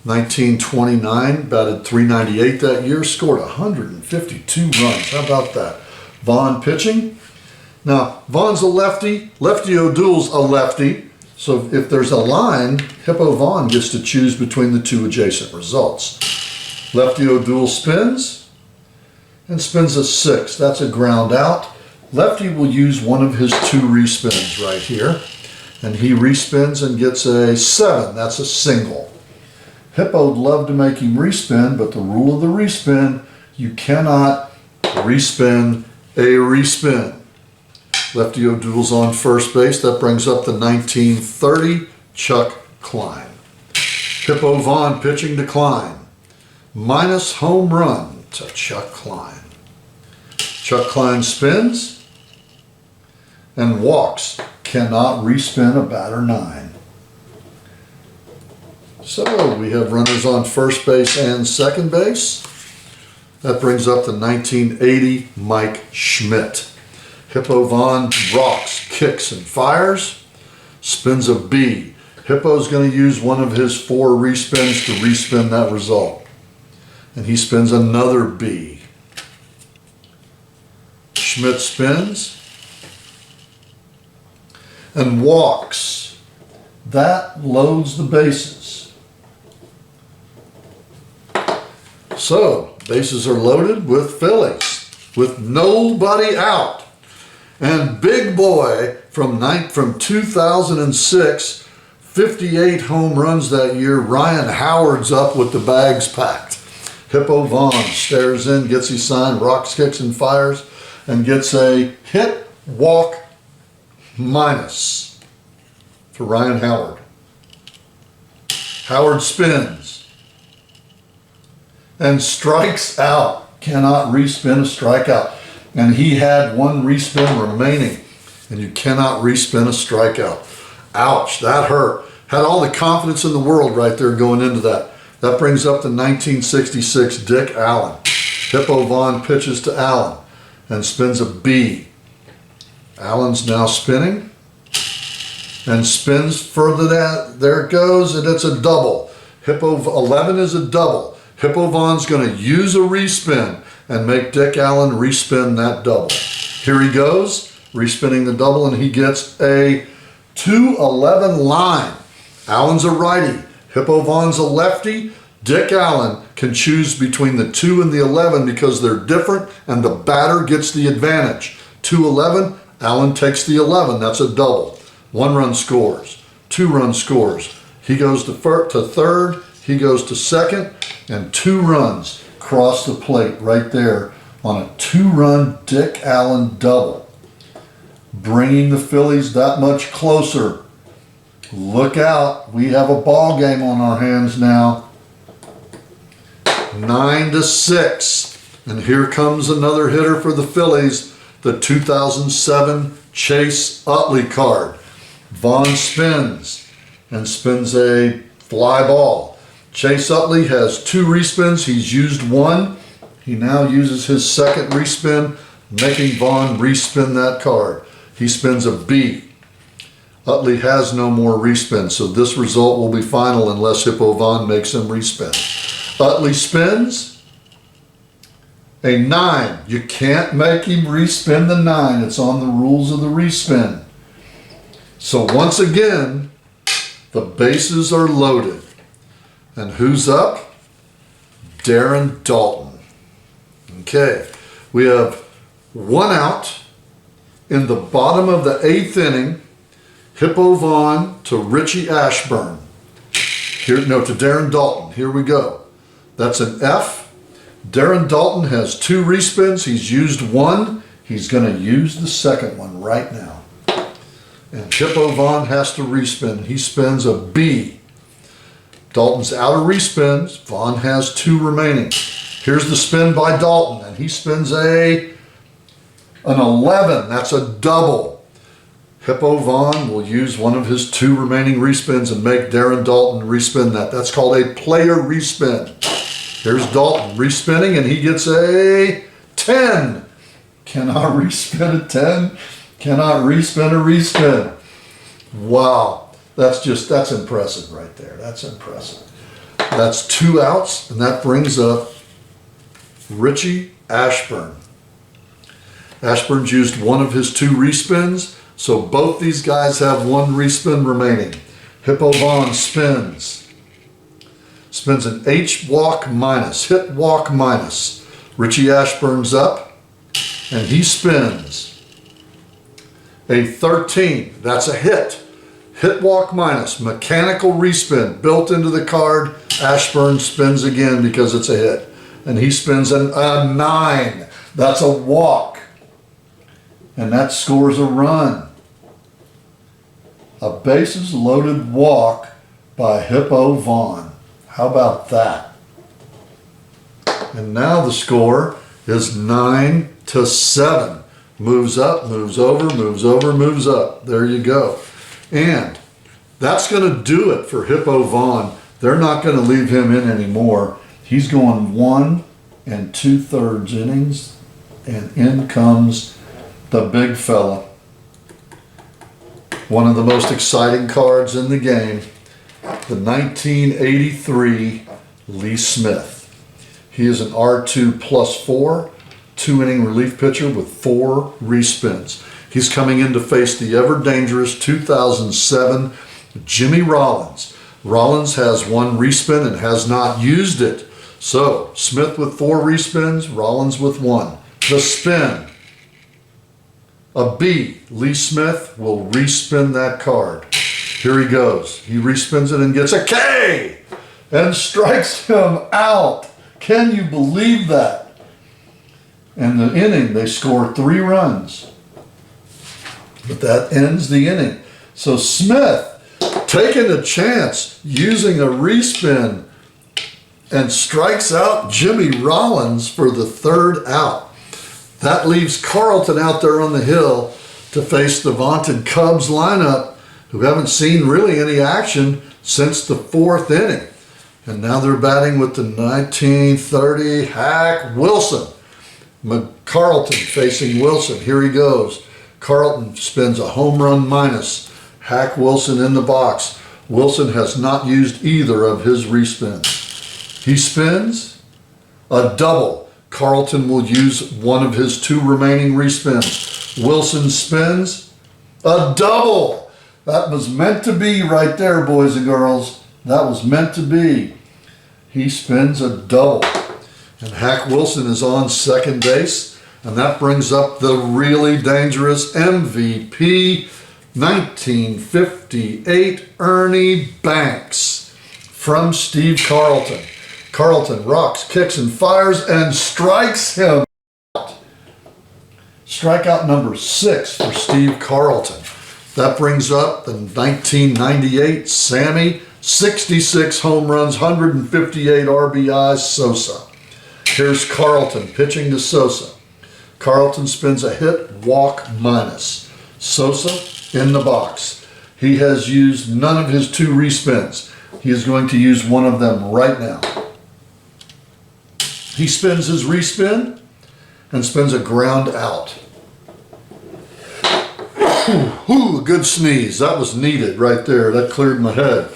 1929, batted .398 that year, scored 152 runs. How about that? Vaughn pitching. Now, Vaughn's a lefty. Lefty O'Doul's a lefty. So if there's a line, Hippo Vaughn gets to choose between the 2 adjacent results. Lefty O'Doul spins and spins a 6. That's a ground out. Lefty will use one of his 2 respins right here. And he respins and gets a 7. That's a single. Hippo would love to make him respin, but the rule of the respin, you cannot respin a respin. Lefty O'Doul's on first base. That brings up the 1930 Chuck Klein. Hippo Vaughn pitching to Klein. Minus home run to Chuck Klein. Chuck Klein spins and walks. Cannot respin a batter 9. So we have runners on first base and second base. That brings up the 1980 Mike Schmidt. Hippo Vaughn rocks, kicks, and fires. Spins a B. Hippo's going to use one of his 4 respins to respin that result. And he spins another B. Schmidt spins and walks. That loads the bases. So, bases are loaded with Phillies, with nobody out. And big boy from 2006, 58 home runs that year, Ryan Howard's up with the bags packed. Hippo Vaughn stares in, gets his sign, rocks, kicks, and fires, and gets a hit, walk, minus for Ryan Howard. Howard spins and strikes out. Cannot respin a strikeout. And he had 1 respin remaining, and you cannot respin a strikeout. Ouch, that hurt. Had all the confidence in the world right there going into that. That brings up the 1966 Dick Allen. Hippo Vaughn pitches to Allen and spins a B. Allen's now spinning and spins further that. There it goes, and it's a double. Hippo 11 is a double. Hippo Vaughn's going to use a respin and make Dick Allen respin that double. Here he goes, respinning the double, and he gets a 2-11 line. Allen's a righty. Hippo Vaughn's a lefty. Dick Allen can choose between the 2 and the 11 because they're different, and the batter gets the advantage. 2-11, Allen takes the 11. That's a double. 1 run scores. 2 run scores. He goes to third. He goes to second, and 2 runs cross the plate right there on a 2-run Dick Allen double, bringing the Phillies that much closer. Look out, we have a ball game on our hands now. 9-6, and here comes another hitter for the Phillies, the 2007 Chase Utley card. Vaughn spins and spins a fly ball. Chase Utley has 2 respins. He's used 1. He now uses his second respin, making Vaughn respin that card. He spins a B. Utley has no more respin, so this result will be final unless Hippo Vaughn makes him respin. Utley spins a 9. You can't make him respin the 9. It's on the rules of the respin. So once again, the bases are loaded. And who's up? Darren Daulton. Okay, we have 1 out in the bottom of the 8th inning. Hippo Vaughn to Richie Ashburn. To Darren Daulton. Here we go. That's an F. Darren Daulton has 2 respins. He's used 1. He's going to use the second one right now. And Hippo Vaughn has to respin. He spins a B. Dalton's out of respins. Vaughn has 2 remaining. Here's the spin by Daulton, and he spins an 11. That's a double. Hippo Vaughn will use one of his 2 remaining respins and make Darren Daulton respin that. That's called a player respin. Here's Daulton respinning, and he gets a 10. Cannot respin a 10. Cannot respin a respin. Wow. That's impressive right there. That's impressive. That's 2 outs, and that brings up Richie Ashburn. Ashburn's used 1 of his 2 respins, so both these guys have 1 respin remaining. Hippo Vaughn spins. Spins an H walk minus, hit walk minus. Richie Ashburn's up, and he spins a 13. That's a hit. Hit walk minus, mechanical respin built into the card. Ashburn spins again because it's a hit. And he spins a 9. That's a walk. And that scores a run. A bases loaded walk by Hippo Vaughn. How about that? And now the score is 9-7. Moves up, moves over, moves over, moves up. There you go. And that's going to do it for Hippo Vaughn. They're not going to leave him in anymore. He's going 1 2/3 innings, and in comes the big fella. One of the most exciting cards in the game, the 1983 Lee Smith. He is an R2+4, 2-inning relief pitcher with 4 respins. He's coming in to face the ever-dangerous 2007 Jimmy Rollins. Rollins has 1 respin and has not used it. So, Smith with 4 respins, Rollins with 1. The spin. A B. Lee Smith will respin that card. Here he goes. He respins it and gets a K and strikes him out. Can you believe that? In the inning, they score 3 runs. But that ends the inning. So Smith taking a chance, using a respin, and strikes out Jimmy Rollins for the 3rd out. That leaves Carlton out there on the hill to face the vaunted Cubs lineup, who haven't seen really any action since the 4th inning. And now they're batting with the 1930 Hack Wilson. Carlton facing Wilson. Here he goes. Carlton spins a home run minus. Hack Wilson in the box. Wilson has not used either of his respins. He spins a double. Carlton will use one of his 2 remaining respins. Wilson spins a double. That was meant to be right there, boys and girls. That was meant to be. He spins a double. And Hack Wilson is on second base. And that brings up the really dangerous MVP 1958 Ernie Banks from Steve Carlton. Carlton rocks, kicks, and fires and strikes him out. Strikeout number 6 for Steve Carlton. That brings up the 1998 Sammy, 66 home runs, 158 RBIs, Sosa. Here's Carlton pitching to Sosa. Carlton spins a hit, walk minus. Sosa in the box. He has used none of his 2 respins. He is going to use one of them right now. He spins his respin and spins a ground out. Whew, a good sneeze. That was needed right there. That cleared my head.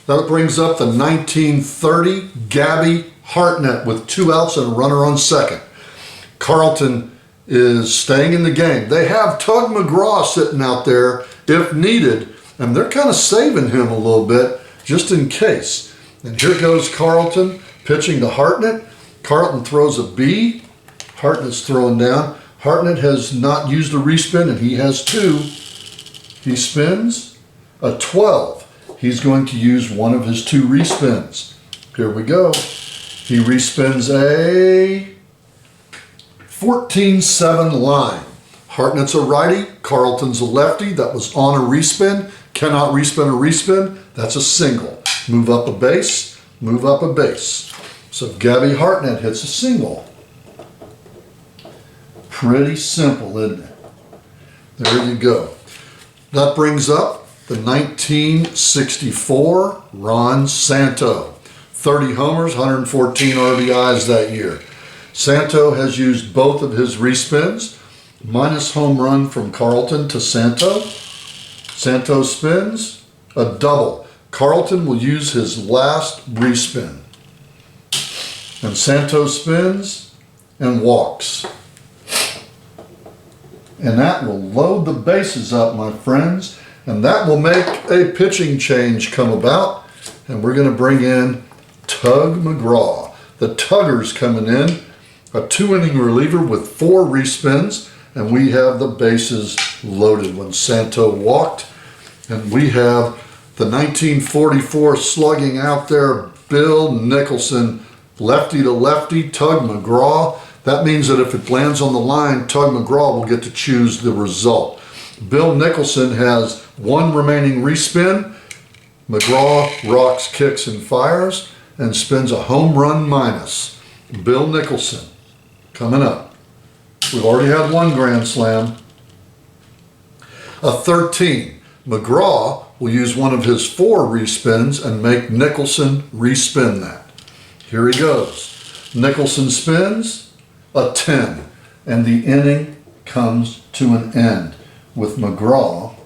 That brings up the 1930 Gabby Hartnett with 2 outs and a runner on second. Carlton is staying in the game. They have Tug McGraw sitting out there if needed, and they're kind of saving him a little bit just in case. And here goes Carlton pitching to Hartnett. Carlton throws a B. Hartnett's throwing down. Hartnett has not used a respin, and he has 2. He spins a 12. He's going to use one of his 2 respins. Here we go. He respins a 14-7 line. Hartnett's a righty, Carlton's a lefty. That was on a respin. Cannot respin a respin. That's a single. Move up a base, move up a base. So Gabby Hartnett hits a single. Pretty simple, isn't it? There you go. That brings up the 1964 Ron Santo. 30 homers, 114 RBIs that year. Santo has used both of his respins. Minus home run from Carlton to Santo. Santo spins a double. Carlton will use his last respin. And Santo spins and walks. And that will load the bases up, my friends. And that will make a pitching change come about. And we're going to bring in Tug McGraw. The Tugger's coming in. A 2-inning reliever with 4 respins. And we have the bases loaded when Santo walked. And we have the 1944 slugging out there, Bill Nicholson, lefty to lefty, Tug McGraw. That means that if it lands on the line, Tug McGraw will get to choose the result. Bill Nicholson has 1 remaining respin. McGraw rocks, kicks, and fires and spins a home run minus. Bill Nicholson coming up. We've already had 1 grand slam. A 13. McGraw will use one of his 4 respins and make Nicholson respin that. Here he goes. Nicholson spins a 10. And the inning comes to an end with McGraw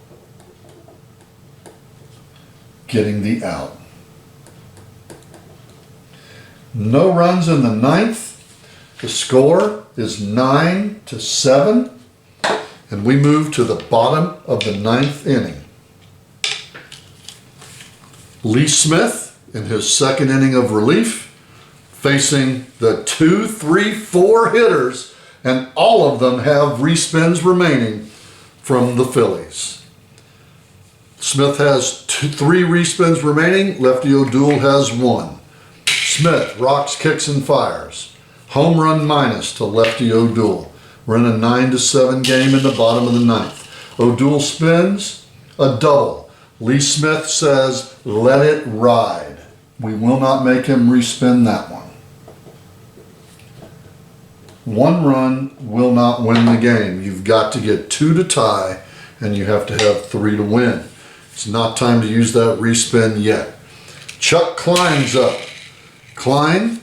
getting the out. No runs in the 9th. The score is 9-7. And we move to the bottom of the 9th inning. Lee Smith in his 2nd inning of relief, facing the 2, 3, 4 hitters, and all of them have respins remaining from the Phillies. Smith has 3 respins remaining. Lefty O'Doul has 1. Smith rocks, kicks, and fires. Home run minus to Lefty O'Doul. We're in a 9-7 game in the bottom of the 9th. O'Doul spins a double. Lee Smith says, let it ride. We will not make him respin that one. 1 run will not win the game. You've got to get 2 to tie, and you have to have 3 to win. It's not time to use that respin yet. Chuck Klein's up. Klein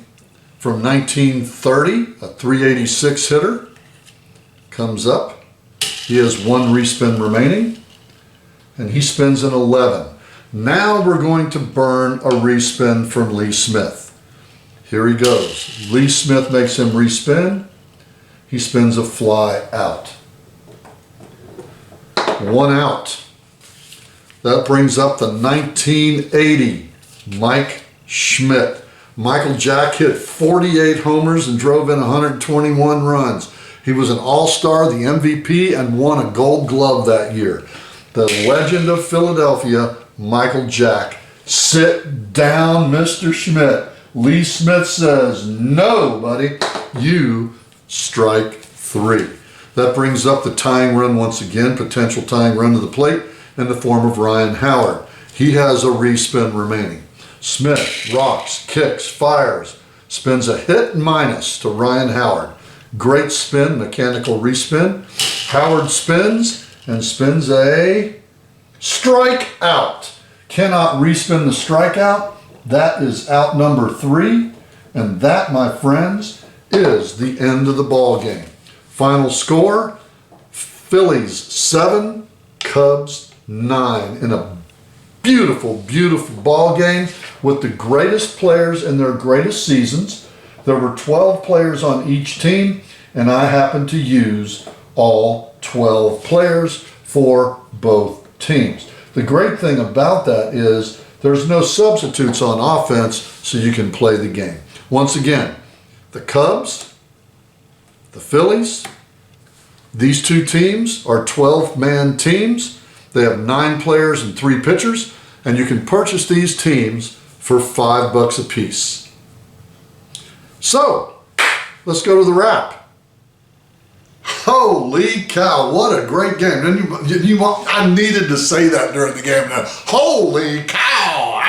from 1930, a 386 hitter, comes up. He has one respin remaining, and he spins an 11. Now we're going to burn a respin from Lee Smith. Here he goes. Lee Smith makes him respin. He spins a fly out. 1 out. That brings up the 1980 Mike Schmidt. Michael Jack hit 48 homers and drove in 121 runs. He was an All-Star, the MVP, and won a Gold Glove that year. The legend of Philadelphia, Michael Jack. Sit down, Mr. Schmidt. Lee Smith says, no, buddy, you strike 3. That brings up the tying run once again, potential tying run to the plate in the form of Ryan Howard. He has a respin remaining. Smith rocks, kicks, fires, spins a hit minus to Ryan Howard. Great spin, mechanical respin. Howard spins and spins a strikeout. Cannot respin the strikeout. That is out number 3. And that, my friends, is the end of the ball game. Final score, Phillies 7, Cubs 9 in a beautiful, beautiful ball game with the greatest players in their greatest seasons. There were 12 players on each team, and I happened to use all 12 players for both teams. The great thing about that is there's no substitutes on offense, so you can play the game. Once again, the Cubs, the Phillies, these two teams are 12-man teams. They have 9 players and 3 pitchers, and you can purchase these teams for $5 a piece. So, let's go to the wrap. Holy cow, what a great game. I needed to say that during the game. Holy cow.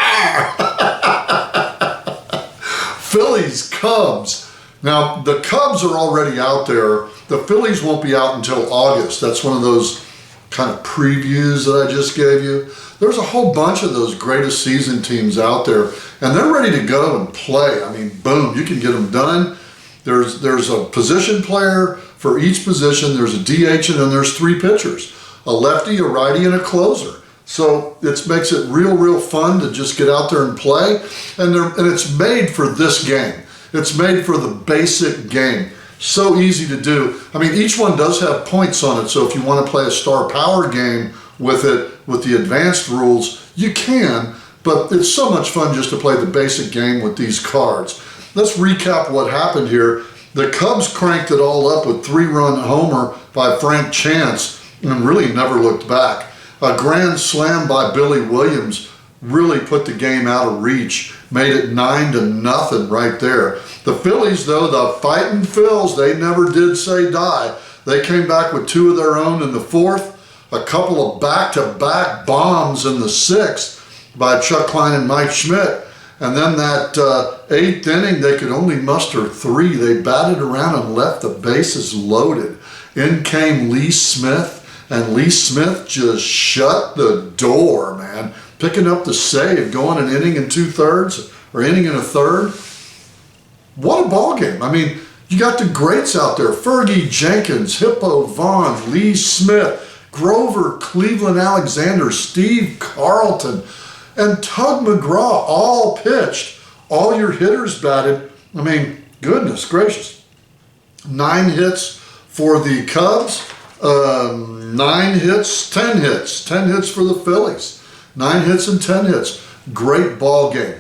Phillies, Cubs. Now, the Cubs are already out there. The Phillies won't be out until August. That's one of those kind of previews that I just gave you. There's a whole bunch of those greatest season teams out there, and they're ready to go and play. I mean, boom, you can get them done. There's a position player for each position. There's a DH, and then there's 3 pitchers, a lefty, a righty, and a closer. So it makes it real fun to just get out there and play. And it's made for this game. It's made for the basic game. So easy to do. I mean, each one does have points on it. So if you want to play a star power game with it, with the advanced rules, you can. But it's so much fun just to play the basic game with these cards. Let's recap what happened here. The Cubs cranked it all up with 3-run homer by Frank Chance and really never looked back. A grand slam by Billy Williams really put the game out of reach, made it 9-0 right there. The Phillies, though, the fighting Phils, they never did say die. They came back with 2 of their own in the 4th, a couple of back-to-back bombs in the 6th by Chuck Klein and Mike Schmidt. And then that 8th inning, they could only muster 3. They batted around and left the bases loaded. In came Lee Smith, and Lee Smith just shut the door, man. Picking up the save, going an inning and 2/3, or inning and a third. What a ball game. I mean, you got the greats out there. Fergie Jenkins, Hippo Vaughn, Lee Smith, Grover Cleveland Alexander, Steve Carlton, and Tug McGraw all pitched. All your hitters batted. I mean, goodness gracious. 9 hits for the Cubs. 9 hits, 10 hits. 10 hits for the Phillies. 9 hits and 10 hits. Great ball game.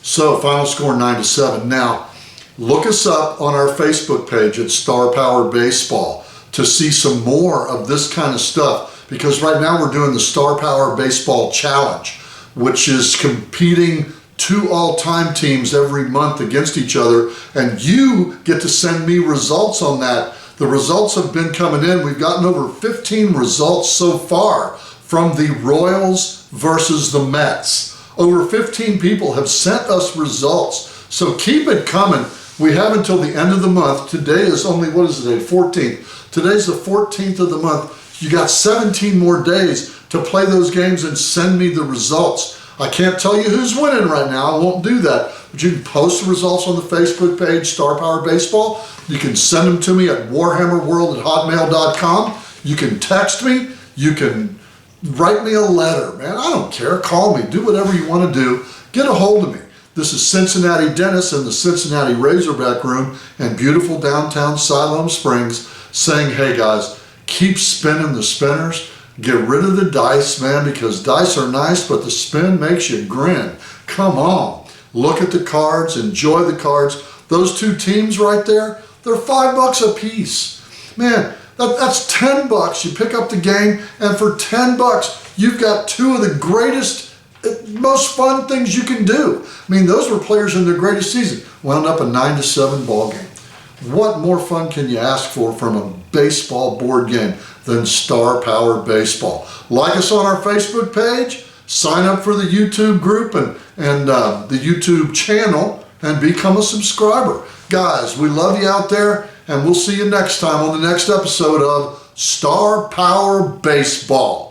So, final score 9-7. Now, look us up on our Facebook page at Star Power Baseball to see some more of this kind of stuff, because right now we're doing the Star Power Baseball Challenge, which is competing 2 all-time teams every month against each other, and you get to send me results on that. The results have been coming in. We've gotten over 15 results so far from the Royals versus the Mets. Over 15 people have sent us results, so keep it coming. We have until the end of the month. Today is only, what is the date? 14th. Today's the 14th of the month. You got 17 more days. to play those games and send me the results. I can't tell you who's winning right now. I won't do that. But you can post the results on the Facebook page, Star Power Baseball. You can send them to me at warhammerworld@hotmail.com. You can text me. You can write me a letter. Man, I don't care. Call me. Do whatever you want to do. Get a hold of me. This is Cincinnati Dennis in the Cincinnati Razorback Room in beautiful downtown Siloam Springs saying, hey guys, keep spinning the spinners. Get rid of the dice, man, because dice are nice, but the spin makes you grin. Come on. Look at the cards. Enjoy the cards. Those two teams right there, they're $5 a piece. Man, that's $10. You pick up the game, and for $10, you've got two of the greatest, most fun things you can do. I mean, those were players in their greatest season. Wound up a 9-7 ball game. What more fun can you ask for from a baseball board game than Star Power Baseball? Like us on our Facebook page, sign up for the YouTube group and the YouTube channel, and become a subscriber. Guys, we love you out there, and we'll see you next time on the next episode of Star Power Baseball.